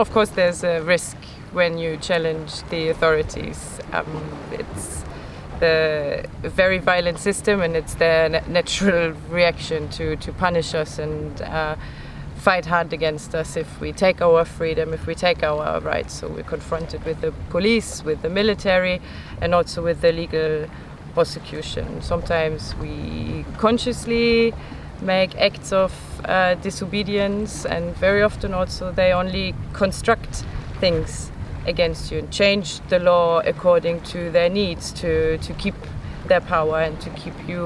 Of course, there's a risk when you challenge the authorities. It's the very violent system, and it's their natural reaction to punish us and fight hard against us if we take our freedom, if we take our rights. So we're confronted with the police, with the military, and also with the legal prosecution. Sometimes we consciously make acts of disobedience, and very often also they only construct things against you and change the law according to their needs to keep their power and to keep you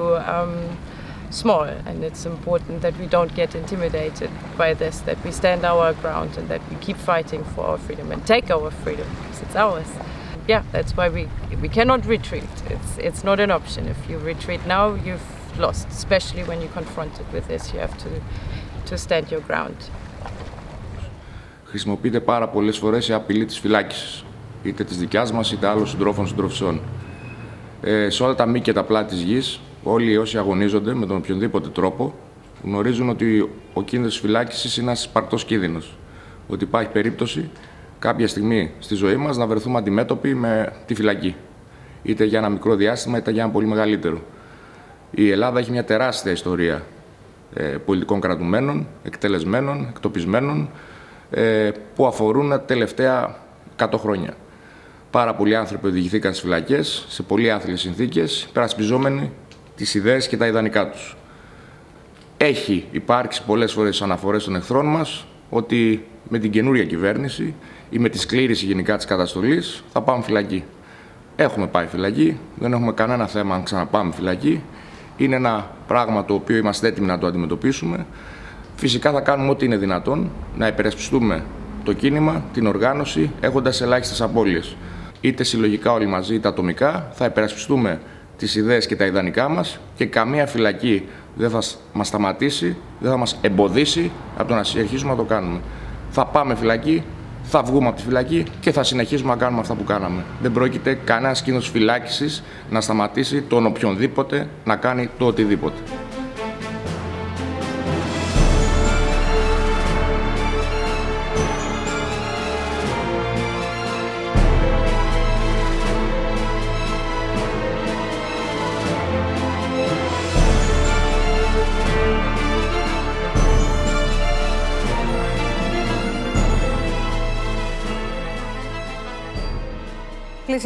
small. And it's important that we don't get intimidated by this, that we stand our ground and that we keep fighting for our freedom and take our freedom because it's ours. Yeah, that's why we cannot retreat. It's not an option. If you retreat now, you've lost, especially when you're confronted with this. You have to stand your ground. Χρησιμοποιείται πάρα πολλές φορές η απειλή της φυλάκισης, είτε της δικιάς μας είτε άλλων συντρόφων. Σε όλα τα μήκη και τα πλάτη της γης, όλοι όσοι αγωνίζονται με τον οποιονδήποτε τρόπο γνωρίζουν ότι ο κίνδυνος της φυλάκισης είναι ένας υπαρκτός κίνδυνος. Ότι υπάρχει περίπτωση κάποια στιγμή στη ζωή μας να βρεθούμε αντιμέτωποι με τη φυλακή. Είτε για ένα μικρό διάστημα είτε για ένα πολύ μεγαλύτερο. Η Ελλάδα έχει μια τεράστια ιστορία πολιτικών κρατουμένων, εκτελεσμένων, εκτοπισμένων, που αφορούν τα τελευταία 100 χρόνια. Πάρα πολλοί άνθρωποι οδηγηθήκαν στις φυλακές, σε πολύ άθλιες συνθήκες, υπερασπιζόμενοι τις ιδέες και τα ιδανικά τους. Έχει υπάρξει πολλές φορές αναφορές των εχθρών μας ότι με την καινούρια κυβέρνηση ή με τη σκλήρηση γενικά της καταστολής θα πάμε φυλακή. Έχουμε πάει φυλακή, δεν έχουμε κανένα θέμα αν ξαναπάμε φυλακή. Είναι ένα πράγμα το οποίο είμαστε έτοιμοι να το αντιμετωπίσουμε. Φυσικά θα κάνουμε ό,τι είναι δυνατόν να υπερασπιστούμε το κίνημα, την οργάνωση, έχοντας ελάχιστες απώλειες. Είτε συλλογικά όλοι μαζί, είτε ατομικά, θα υπερασπιστούμε τις ιδέες και τα ιδανικά μας και καμία φυλακή δεν θα μας σταματήσει, δεν θα μας εμποδίσει από το να συνεχίσουμε να το κάνουμε. Θα πάμε φυλακή, θα βγούμε από τη φυλακή και θα συνεχίσουμε να κάνουμε αυτά που κάναμε. Δεν πρόκειται κανένας κίνδυνος φυλάκισης να σταματήσει τον οποιονδήποτε να κάνει το οτιδήποτε.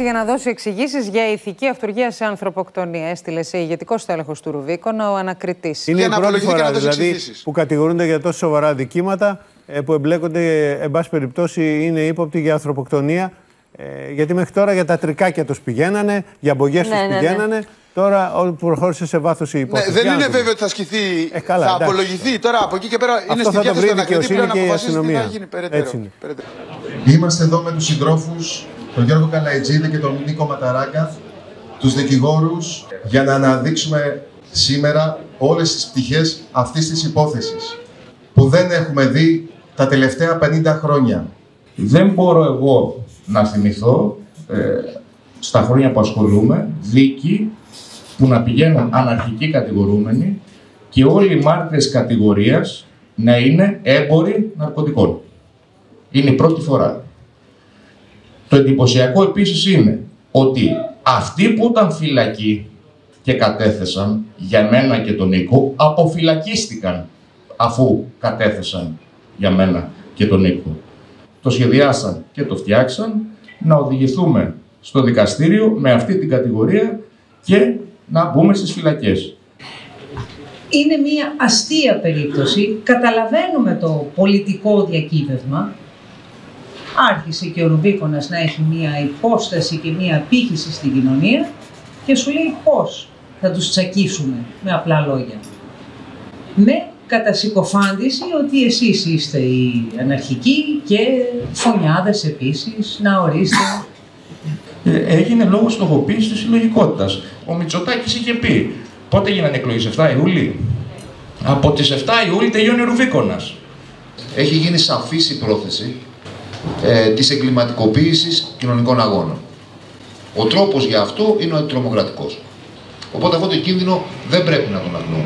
Για να δώσει εξηγήσεις για ηθική αυτουργία σε ανθρωποκτονία. Έστειλε σε ηγετικός τέλεχος του Ρουβίκονα ο ανακριτής. Είναι η πρώτη φορά δηλαδή που κατηγορούνται για τόσο σοβαρά αδικήματα, που εμπλέκονται, εν πάση περιπτώσει, είναι ύποπτοι για ανθρωποκτονία. Γιατί μέχρι τώρα για τα τρικάκια τους πηγαίνανε, για μπογιές τους πηγαίνανε. Τώρα προχώρησε σε βάθος η υπόθεση. Δεν είναι βέβαιο ότι θα ασκηθεί, θα απολογηθεί. Τώρα από εκεί και πέρα είναι στη διάθεση του ανακριτή πλέον να αποφασίσει τι θα γίνει περαιτέρω. Είμαστε εδώ με τους συντρόφους, τον Γιώργο Καλαϊτζίδη και τον Νίκο Ματαράγκα, τους δικηγόρους, για να αναδείξουμε σήμερα όλες τις πτυχές αυτής της υπόθεσης που δεν έχουμε δει τα τελευταία 50 χρόνια. Δεν μπορώ εγώ να θυμηθώ στα χρόνια που ασχολούμαι δίκη που να πηγαίνουν αναρχικοί κατηγορούμενοι και όλοι οι μάρτυρες κατηγορίας να είναι έμποροι ναρκωτικών. Είναι η πρώτη φορά. Το εντυπωσιακό επίσης είναι ότι αυτοί που ήταν φυλακοί και κατέθεσαν για μένα και τον Νίκο αποφυλακίστηκαν αφού κατέθεσαν για μένα και τον Νίκο. Το σχεδιάσαν και το φτιάξαν να οδηγηθούμε στο δικαστήριο με αυτή την κατηγορία και να μπούμε στις φυλακές. Είναι μια αστεία περίπτωση. Καταλαβαίνουμε το πολιτικό διακύβευμα. Άρχισε και ο Ρουβίκονας να έχει μια υπόσταση και μια απήχηση στην κοινωνία και σου λέει πώς θα τους τσακίσουμε, με απλά λόγια. Με κατασυκοφάντηση ότι εσείς είστε οι αναρχικοί και φωνιάδες επίσης, να ορίστε. Έγινε λόγος στοχοποίησης της συλλογικότητας. Ο Μητσοτάκης είχε πει, πότε γίνανε εκλογές, 7 Ιούλη. Από τις 7 Ιούλη τελειώνει ο Ρουβίκονας. Έχει γίνει σαφής η πρόθεση της εγκληματικοποίησης κοινωνικών αγώνων. Ο τρόπος για αυτό είναι ο τρομοκρατικός. Οπότε αυτό το κίνδυνο δεν πρέπει να τον αγνοούμε.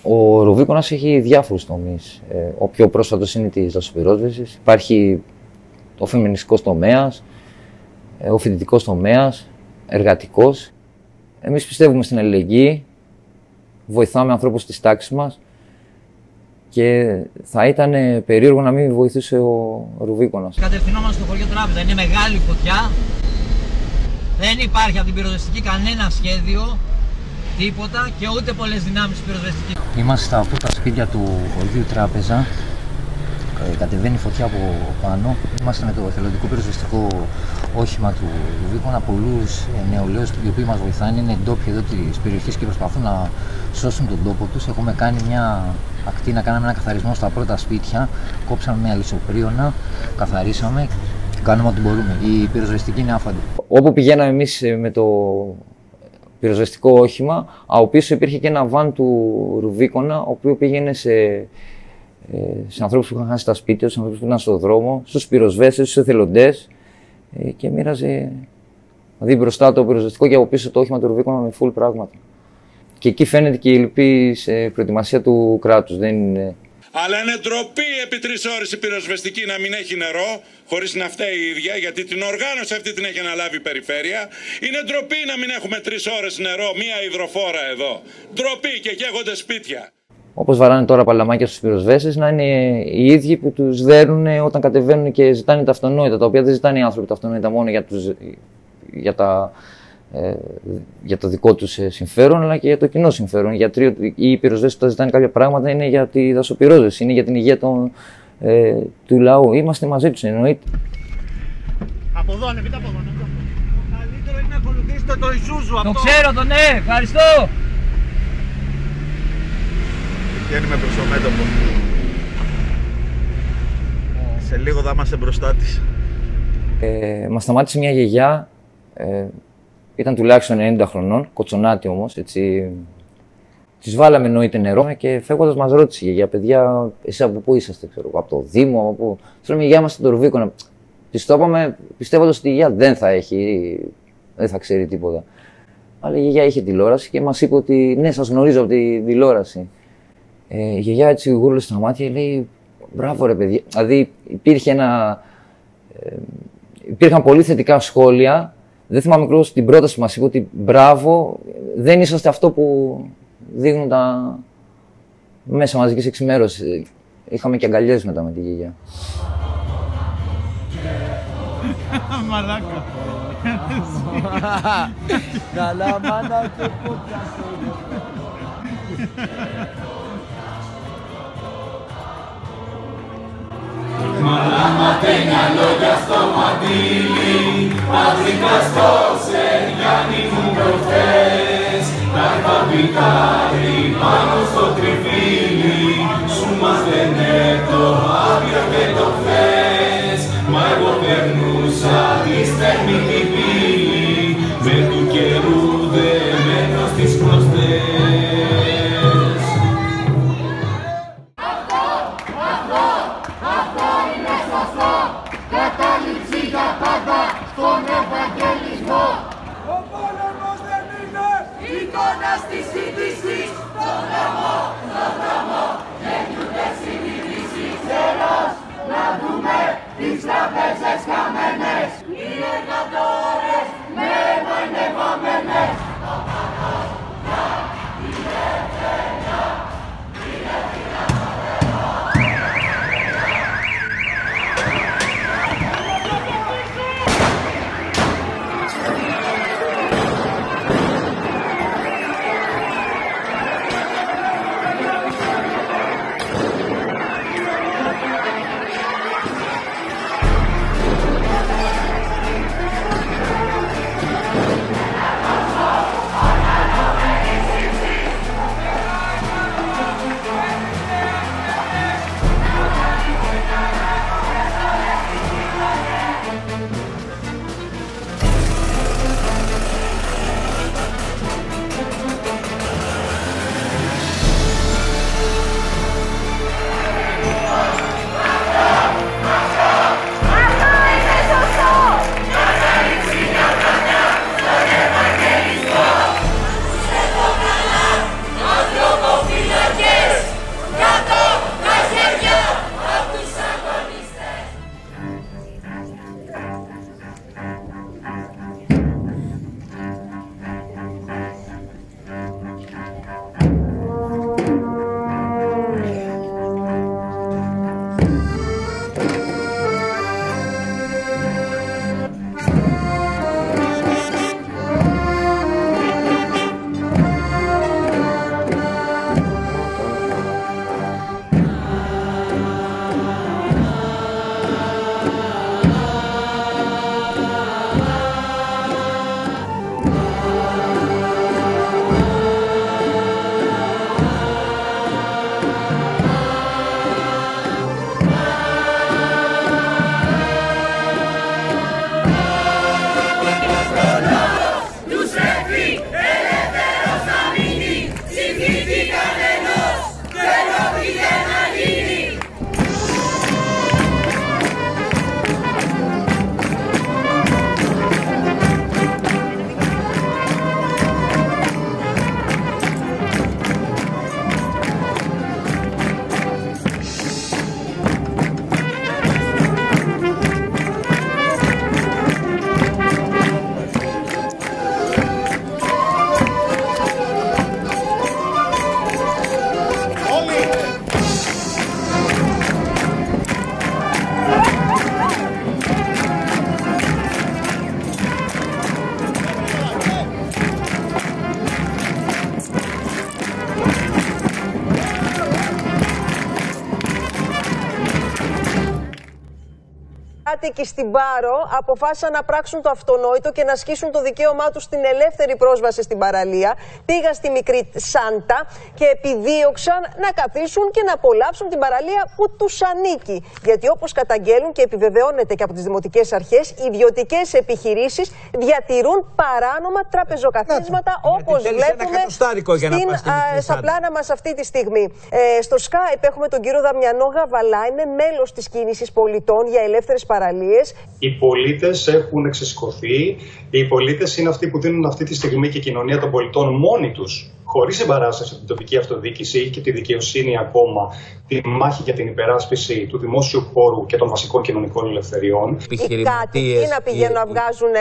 Ο Ρουβίκονας έχει διάφορους τομείς. Ο πιο πρόσφατος είναι της δασοπυρόσβεσης. Υπάρχει ο φεμινιστικός τομέας, ο φοιτητικός τομέας, εργατικός. Εμείς πιστεύουμε στην αλληλεγγύη, βοηθάμε ανθρώπους της τάξης μας και θα ήταν περίεργο να μην βοηθούσε ο Ρουβίκονας. Κατευθυνόμαστε στο χωριό Τράπεζα. Είναι μεγάλη φωτιά. Δεν υπάρχει από την πυροσβεστική κανένα σχέδιο. Τίποτα και ούτε πολλές δυνάμεις πυροσβεστικής. Είμαστε στα πρώτα σπίτια του χωριού Τράπεζα. Κατεβαίνει φωτιά από πάνω. Είμαστε με το εθελοντικό πυροσβεστικό όχημα του Ρουβίκονα. Πολλούς νεολαίους οι οποίοι μας βοηθάνε. Είναι ντόπιοι εδώ της περιοχής και προσπαθούν να σώσουν τον τόπο τους. Έχουμε κάνει μια ακτίνα, κάναμε ένα καθαρισμό στα πρώτα σπίτια. Κόψαμε μια λησοπρίωνα, καθαρίσαμε. Κάνουμε ό,τι μπορούμε. Η πυροσβεστική είναι άφαντη. Όπου πηγαίναμε εμείς με το πυροσβεστικό όχημα, από πίσω υπήρχε και ένα βαν του Ρουβίκονα, ο οποίο πήγαινε σε ανθρώπους που είχαν χάσει τα σπίτια, σε ανθρώπους που ήταν στον δρόμο, στους πυροσβέστες, στους εθελοντές και μοίραζε δηλαδή μπροστά το πυροσβεστικό και από πίσω το όχημα του Ρουβίκονα με full πράγματα. Και εκεί φαίνεται και η λυπή προετοιμασία του κράτους. Δεν είναι... Αλλά είναι ντροπή επί 3 ώρες η πυροσβεστική να μην έχει νερό, χωρίς να φταίει η ίδια, γιατί την οργάνωση αυτή την έχει αναλάβει η περιφέρεια. Είναι ντροπή να μην έχουμε 3 ώρες νερό, μία υδροφόρα εδώ. Ντροπή και καίγονται σπίτια. Όπως βαράνε τώρα παλαμάκια στους πυροσβέστες, να είναι οι ίδιοι που τους δέρνουν όταν κατεβαίνουν και ζητάνε τα αυτονόητα, τα οποία δεν ζητάνε οι άνθρωποι τα αυτονόητα μόνο για το δικό τους συμφέρον, αλλά και για το κοινό συμφέρον. Οι γιατροί ή οι πυροσβέστες που τα ζητάνε κάποια πράγματα είναι για τη δασοπυρόσβεση, είναι για την υγεία του λαού. Είμαστε μαζί τους, εννοείται. Από εδώ, ανεβείτε από εδώ. Το καλύτερο είναι να ακολουθήσετε το Ιζούζου αυτό. Το ξέρω, το ναι, ευχαριστώ. Βγαίνουμε προς το μέτωπο. Σε λίγο θα είμαστε μπροστά της. Μας σταμάτησε μια γιαγιά. Ήταν τουλάχιστον 90 χρονών, κοτσονάτη όμως, έτσι. Της βάλαμε εννοείται νερό και φεύγοντας μας ρώτησε η γιαγιά, παιδιά, εσείς από πού είσαστε, ξέρω, από το Δήμο, από πού. Της λέμε, γιαγιά, είμαστε το Ρουβίκονα. Της το είπαμε πιστεύοντας ότι η γιαγιά δεν θα ξέρει τίποτα. Αλλά η γιαγιά είχε τηλεόραση και μας είπε ότι ναι, σας γνωρίζω από τη τηλεόραση. Η γιαγιά έτσι γούρλωσε τα μάτια και λέει, μπράβο ρε παιδιά. Δηλαδή υπήρχαν πολύ θετικά σχόλια. Δεν θυμάμαι ακριβώς την πρόταση που μας είπε ότι μπράβο, δεν είσαστε αυτό που δείχνουν τα μέσα μαζικής εξημέρωσης. Είχαμε και αγκαλιές μετά με τη γιαγιά. Μαλάκα. Καλά μάνα και πότα. Μαλάματένια λόγια στο μαντίλι, πατρικά στο Σεργιάννη μου προχθές. Καρπαπιτάρι πάνω στο τριφύλι, σου μας λένε το αύριο και το χθες. Μα εγώ περνούσα τη στέρνη την πύλη, με του καιρού δεμένο στις κλωστές. Στον Ευαγγελισμό. Ο πόλεμος δεν είναι εικόνα της είδησης. Στον νόμο Πέτσες καμένες, οι εργατόρες με μαϊνευόμενες. κάτοικοι στην Πάρο αποφάσισαν να πράξουν το αυτονόητο και να ασκήσουν το δικαίωμά τους στην ελεύθερη πρόσβαση στην παραλία. Πήγαν στη Μικρή Σάντα και επιδίωξαν να καθίσουν και να απολαύσουν την παραλία που τους ανήκει. Γιατί όπως καταγγέλουν και επιβεβαιώνεται και από τις δημοτικές αρχές, οι ιδιωτικές επιχειρήσεις διατηρούν παράνομα τραπεζοκαθίσματα, όπως βλέπουμε στα πλάνα μας αυτή τη στιγμή. Στο Skype έχουμε τον κύριο Δαμιανό Γαβαλά, είναι μέλος της κίνησης πολιτών για ελεύθερες παραλίες. Οι πολίτες έχουν εξεσηκωθεί. Οι πολίτες είναι αυτοί που δίνουν αυτή τη στιγμή και η κοινωνία των πολιτών μόνοι τους, χωρίς συμπαράσταση από την τοπική αυτοδιοίκηση και τη δικαιοσύνη ακόμα, τη μάχη για την υπεράσπιση του δημόσιου χώρου και των βασικών κοινωνικών ελευθεριών. Οι κάτοικοι να πηγαίνουν να βγάζουν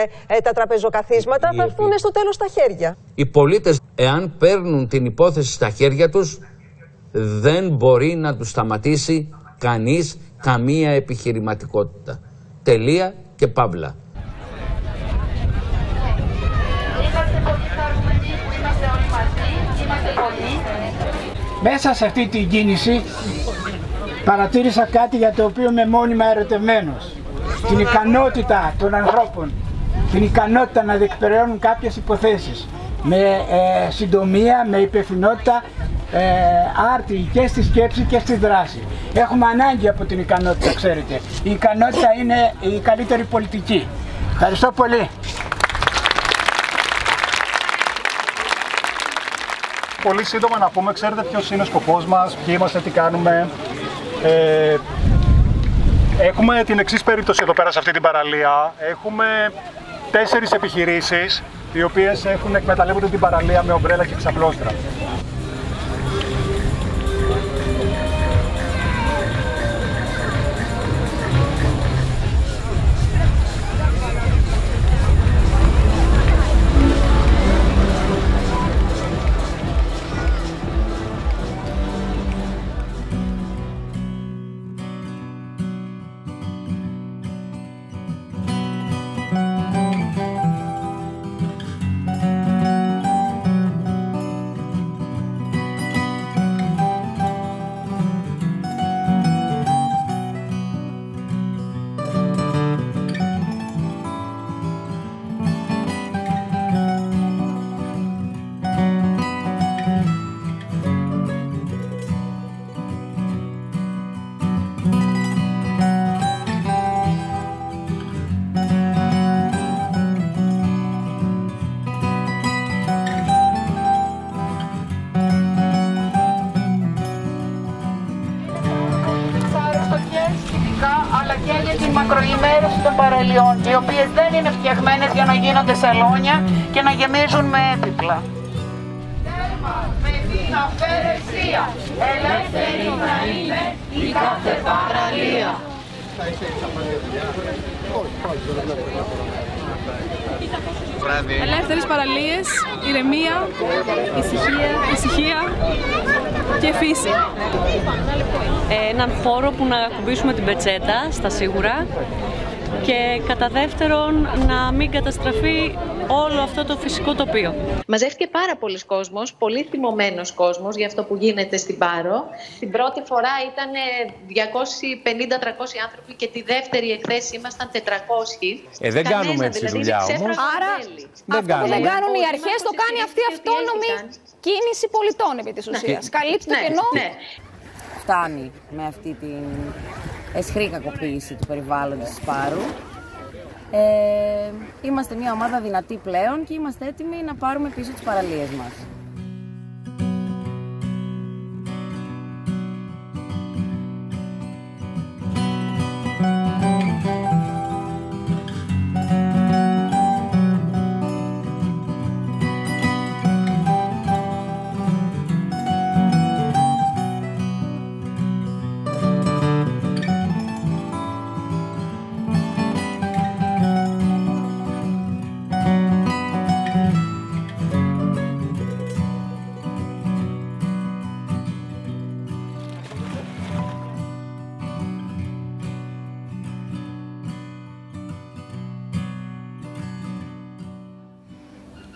τα τραπεζοκαθίσματα, θα έρθουν στο τέλος στα χέρια. Οι πολίτες, εάν παίρνουν την υπόθεση στα χέρια τους, δεν μπορεί να τους σταματήσει κανείς, καμία επιχειρηματικότητα. Τελεία και παύλα. Μέσα σε αυτή την κίνηση παρατήρησα κάτι για το οποίο είμαι μόνιμα ερωτευμένος. Την ικανότητα των ανθρώπων, την ικανότητα να διεκπεραιώνουν κάποιες υποθέσεις με συντομία, με υπευθυνότητα, άρτη και στη σκέψη και στη δράση. Έχουμε ανάγκη από την ικανότητα, ξέρετε. Η ικανότητα είναι η καλύτερη πολιτική. Ευχαριστώ πολύ. Πολύ σύντομα να πούμε, ξέρετε ποιος είναι ο σκοπός μας, ποιοι είμαστε, τι κάνουμε. Έχουμε την εξής περίπτωση εδώ πέρα σε αυτή την παραλία. Έχουμε 4 επιχειρήσεις οι οποίες εκμεταλλεύονται την παραλία με ομπρέλα και ξαπλώστρα. και για την μακροημέρωση των παραλιών, οι οποίες δεν είναι φτιαγμένες για να γίνονται σαλόνια και να γεμίζουν με έπιπλα. Με την αυθαιρεσία, ελεύθερη να είναι η κάθε παραλία. Ελεύθερες παραλίες, ηρεμία, ησυχία και φύση. Έναν χώρο που να ακουμπήσουμε την πετσέτα στα σίγουρα και κατά δεύτερον να μην καταστραφεί όλο αυτό το φυσικό τοπίο. Μαζεύτηκε πάρα πολλοί κόσμος, πολύ θυμωμένος κόσμος για αυτό που γίνεται στην Πάρο. Την πρώτη φορά ήταν 250-300 άνθρωποι και τη δεύτερη εκθέση ήμασταν 400. Δεν κάνουμε έτσι δουλειά όμως. Άρα αυτό που δεν κάνουν οι αρχές το κάνει αυτή η αυτόνομη κίνηση πολιτών επί της ουσίας. Καλύπτει το κενό. Φτάνει με αυτή την αισχρή κακοποίηση του περιβάλλοντος της Πάρου. Είμαστε μια ομάδα δυνατή πλέον και είμαστε έτοιμοι να πάρουμε πίσω τις παραλίες μας.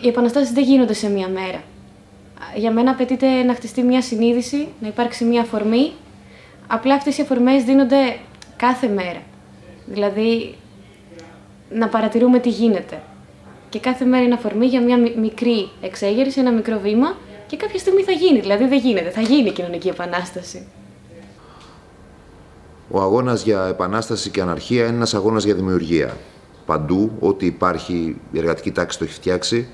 Οι επαναστάσεις δεν γίνονται σε μία μέρα. Για μένα απαιτείται να χτιστεί μία συνείδηση, να υπάρξει μία αφορμή. Απλά αυτές οι αφορμές δίνονται κάθε μέρα. Δηλαδή, να παρατηρούμε τι γίνεται. Και κάθε μέρα είναι αφορμή για μία μικρή εξέγερση, ένα μικρό βήμα και κάποια στιγμή θα γίνει. Δηλαδή, δεν γίνεται. Θα γίνει η κοινωνική επανάσταση. Ο αγώνας για επανάσταση και αναρχία είναι ένας αγώνας για δημιουργία. Παντού, ό,τι υπάρχει, η εργατική τάξη το έχει φτιάξει.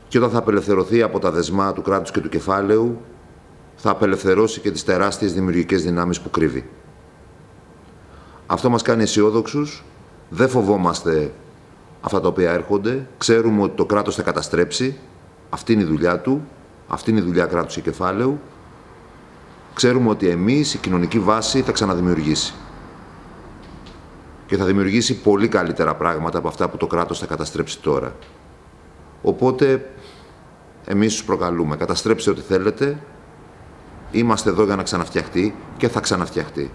Και όταν θα απελευθερωθεί από τα δεσμά του κράτους και του κεφάλαιου, θα απελευθερώσει και τις τεράστιες δημιουργικές δυνάμεις που κρύβει. Αυτό μας κάνει αισιόδοξους, δεν φοβόμαστε αυτά τα οποία έρχονται, ξέρουμε ότι το κράτος θα καταστρέψει, αυτή είναι η δουλειά του, αυτή είναι η δουλειά κράτους και κεφάλαιου, ξέρουμε ότι εμείς, η κοινωνική βάση, θα ξαναδημιουργήσει. Και θα δημιουργήσει πολύ καλύτερα πράγματα από αυτά που το κράτος θα καταστρέψει τώρα. Οπότε, εμείς τους προκαλούμε. Καταστρέψτε ό,τι θέλετε. Είμαστε εδώ για να ξαναφτιαχτεί και θα ξαναφτιαχτεί.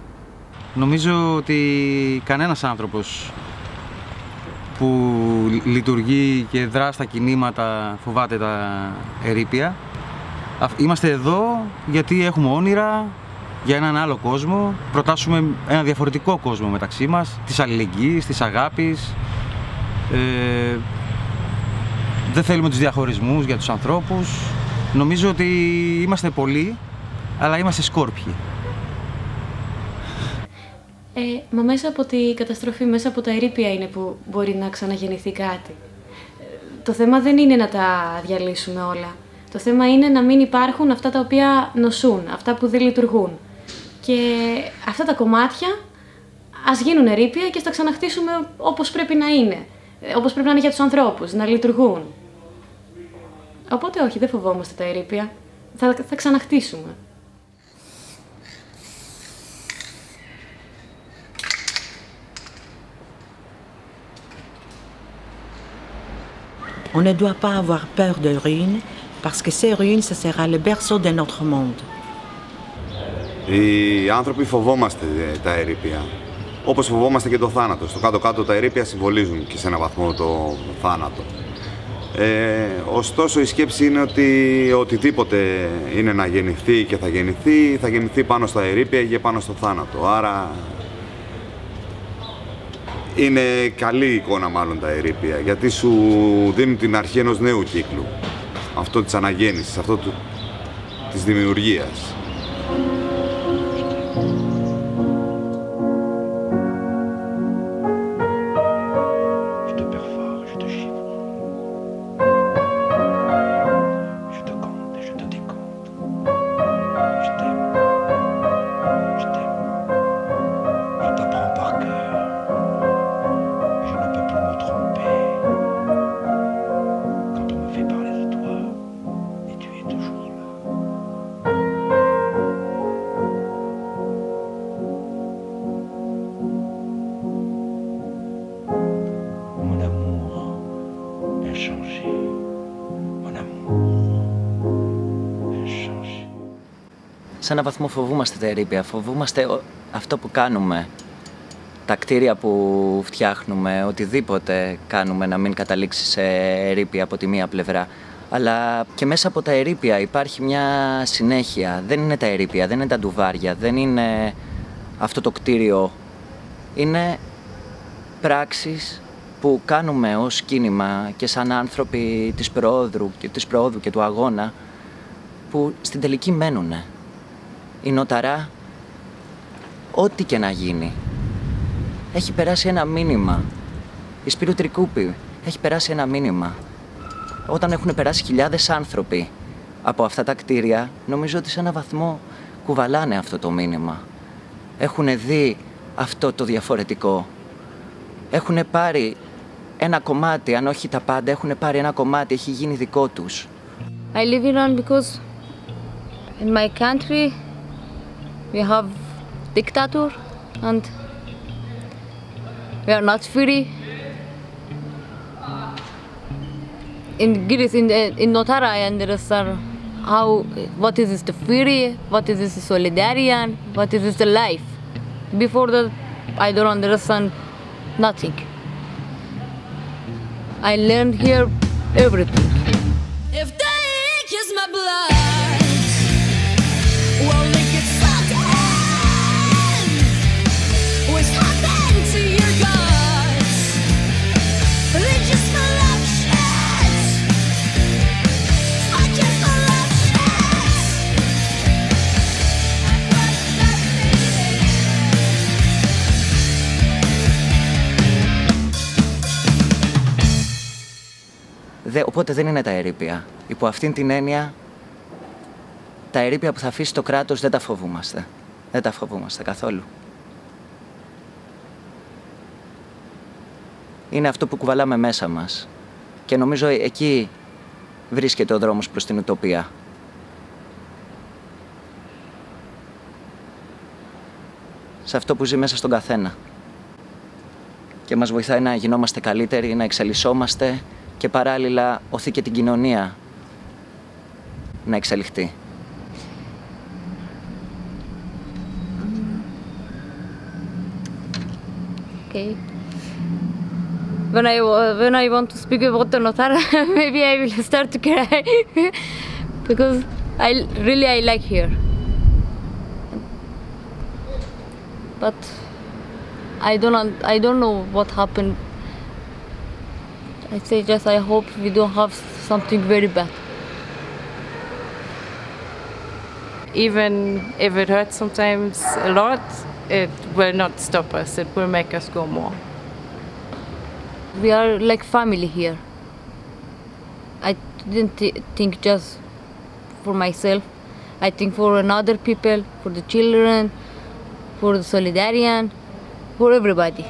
Νομίζω ότι κανένας άνθρωπος που λειτουργεί και δρά στα κινήματα φοβάται τα ερείπια. Είμαστε εδώ γιατί έχουμε όνειρα για έναν άλλο κόσμο. Προτάσουμε ένα διαφορετικό κόσμο μεταξύ μας, της αλληλεγγύης, της αγάπης. Δεν θέλουμε τους διαχωρισμούς για τους ανθρώπους. Νομίζω ότι είμαστε πολλοί, αλλά είμαστε σκόρπιοι. Μα μέσα από τη καταστροφή, μέσα από τα ερείπια είναι που μπορεί να ξαναγεννηθεί κάτι. Το θέμα δεν είναι να τα διαλύσουμε όλα. Το θέμα είναι να μην υπάρχουν αυτά τα οποία νοσούν, αυτά που δεν λειτουργούν. Και αυτά τα κομμάτια ας γίνουν ερείπια και ας τα ξαναχτίσουμε όπως πρέπει να είναι. Όπως πρέπει να είναι για τους ανθρώπους, να λειτουργούν. Οπότε όχι, δεν φοβόμαστε τα ερείπια. Θα ξαναχτίσουμε. On ne doit pas avoir peur de ruines, parce que ces ruines, ce sera le berceau de notre monde. Οι άνθρωποι φοβόμαστε τα ερείπια. Όπως φοβόμαστε και το θάνατο. Στο κάτω-κάτω τα ερείπια συμβολίζουν και σε έναν βαθμό το θάνατο. Ωστόσο η σκέψη είναι ότι οτιδήποτε είναι να γεννηθεί και θα γεννηθεί πάνω στα ερείπια και πάνω στο θάνατο. Άρα είναι καλή εικόνα μάλλον τα ερείπια, γιατί σου δίνουν την αρχή ενός νέου κύκλου. Αυτό της αναγέννησης, αυτό της δημιουργίας. σε έναν βαθμό φοβούμαστε τα ερείπια, φοβούμαστε αυτό που κάνουμε, τα κτίρια που φτιάχνουμε, οτιδήποτε κάνουμε να μην καταλήξει σε ερείπια από τη μία πλευρά. Αλλά και μέσα από τα ερείπια υπάρχει μια συνέχεια. Δεν είναι τα ερείπια, δεν είναι τα ντουβάρια, δεν είναι αυτό το κτίριο. Είναι πράξεις που κάνουμε ως κίνημα και σαν άνθρωποι της προόδου και του αγώνα, που στην τελική μένουνε. Η Νοταρά, ό,τι και να γίνει, έχει περάσει ένα μήνυμα. Η Σπύρου Τρικούπη έχει περάσει ένα μήνυμα. Όταν έχουν περάσει χιλιάδες άνθρωποι από αυτά τα κτίρια, νομίζω ότι σε έναν βαθμό κουβαλάνε αυτό το μήνυμα. Έχουν δει αυτό το διαφορετικό. Έχουν πάρει ένα κομμάτι, αν όχι τα πάντα, έχουν πάρει ένα κομμάτι, έχει γίνει δικό τους. I live in Iran because in my country we have dictator and we are not free. In Greece, in Notara, I understand what is the free, what is the solidarian, what is the life. Before that, I don't understand nothing. I learned here everything. If they kiss my blood, we'll make it suck in. What's happened to your guts? They just full of shit. Fucking full of shit. Οπότε δεν είναι τα ερείπια. Υπό αυτήν την έννοια, τα ερείπια που θα αφήσει το κράτος δεν τα φοβούμαστε. Δεν τα φοβούμαστε καθόλου. Είναι αυτό που κουβαλάμε μέσα μας. Και νομίζω εκεί βρίσκεται ο δρόμος προς την ουτοπία. Σε αυτό που ζει μέσα στον καθένα. Και μας βοηθάει να γινόμαστε καλύτεροι, να εξελισσόμαστε και παράλληλα οθεί και την κοινωνία να εξελιχθεί. Okay. When I want to speak about the Notara, maybe I will start to cry because I like here. But I don't know what happened. I say just I hope we don't have something very bad. Even if it hurts sometimes a lot, it will not stop us. It will make us go more. We are like family here. I didn't think just for myself. I think for another people, for the children, for the solidarian, for everybody.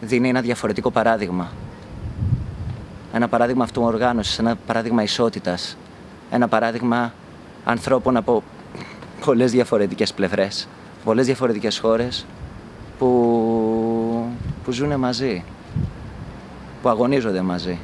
Δίνει ένα διαφορετικό παράδειγμα. Ένα παράδειγμα αυτοοργάνωσης, ένα παράδειγμα ισότητας. Ένα παράδειγμα ανθρώπων από πολλές διαφορετικές πλευρές, πολλές διαφορετικές χώρες που ζουν μαζί, που αγωνίζονται μαζί.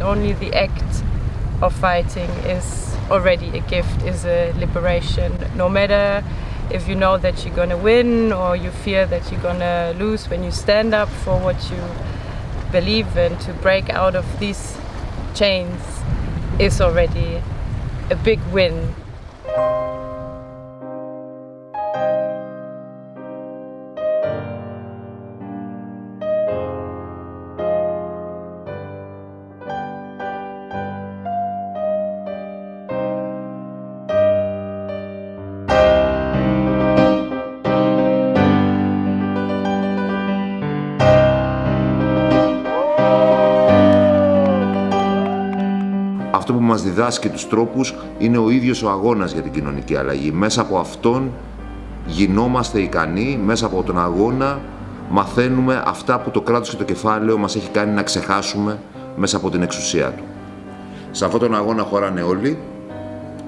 only the act of fighting is already a gift, is a liberation. No matter if you know that you're gonna win or you fear that you're gonna lose, when you stand up for what you believe in, to break out of these chains is already a big win. Αυτό που μας διδάσκει τους τρόπους είναι ο ίδιος ο αγώνας για την κοινωνική αλλαγή. Μέσα από αυτόν γινόμαστε ικανοί, μέσα από τον αγώνα μαθαίνουμε αυτά που το κράτος και το κεφάλαιο μας έχει κάνει να ξεχάσουμε μέσα από την εξουσία του. Σε αυτόν τον αγώνα χωράνε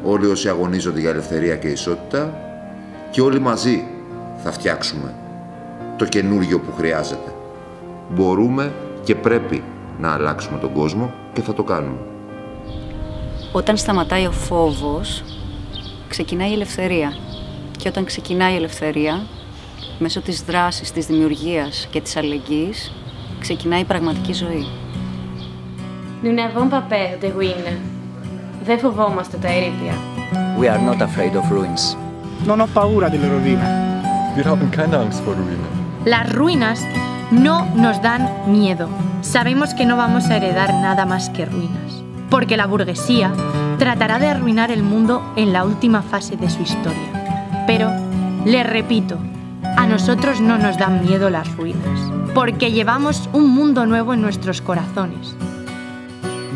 όλοι όσοι αγωνίζονται για ελευθερία και ισότητα και όλοι μαζί θα φτιάξουμε το καινούργιο που χρειάζεται. Μπορούμε και πρέπει να αλλάξουμε τον κόσμο και θα το κάνουμε. Όταν σταματάει ο φόβος, ξεκινάει η ελευθερία. Και όταν ξεκινάει η ελευθερία, μέσω της δράσης, της δημιουργίας και της αλληλεγγύης, ξεκινάει η πραγματική ζωή. Nous n'avons pas peur des ruines. Δεν φοβόμαστε τα ερείπια. We are not afraid of ruins. Non ho paura delle rovine. Wir haben keine Angst vor Ruinen. Las ruinas no nos dan miedo. Sabemos que no vamos a heredar nada más que ruinas. Porque la burguesía tratará de arruinar el mundo en la última fase de su historia. Pero, les repito, a nosotros no nos dan miedo las ruinas, porque llevamos un mundo nuevo en nuestros corazones.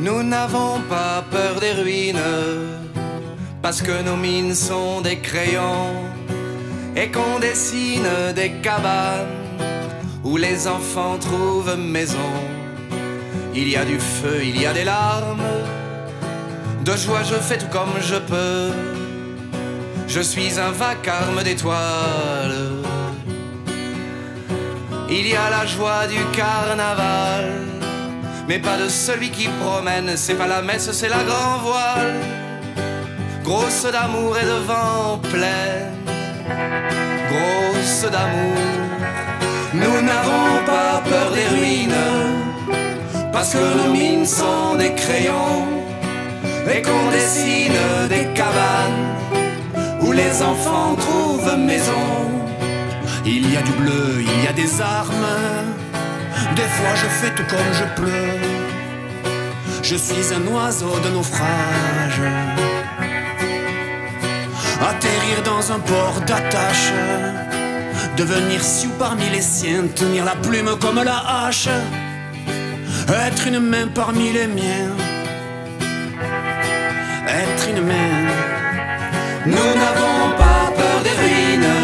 Nous n'avons pas peur des ruines, parce que nos mines sont des crayons, et qu'on dessine des cabanes, où les enfants trouvent maison. Il y a du feu, il y a des larmes, de joie je fais tout comme je peux. Je suis un vacarme d'étoiles. Il y a la joie du carnaval, mais pas de celui qui promène. C'est pas la messe, c'est la grand voile, grosse d'amour et de vent pleine, grosse d'amour. Nous n'avons pas peur des ruines, parce que nos mines sont des crayons, et qu'on dessine des cabanes, où les enfants trouvent maison. Il y a du bleu, il y a des armes, des fois je fais tout comme je peux. Je suis un oiseau de naufrage, atterrir dans un port d'attache, devenir sioux parmi les siens, tenir la plume comme la hache, être une main parmi les miens, être une main. Nous n'avons pas peur des ruines,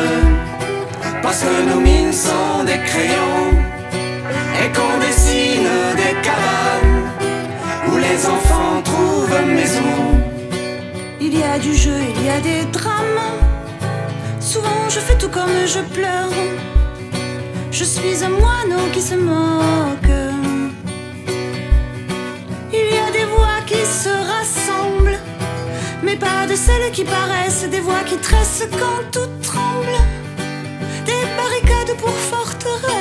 parce que nos mines sont des crayons, et qu'on dessine des cabanes, où les enfants trouvent maison. Il y a du jeu, il y a des drames, souvent je fais tout comme je pleure. Je suis un moineau qui se moque. Il y a des voix qui se rassemblent, mais pas de celles qui paraissent, des voix qui tressent quand tout tremble, des barricades pour forteresse.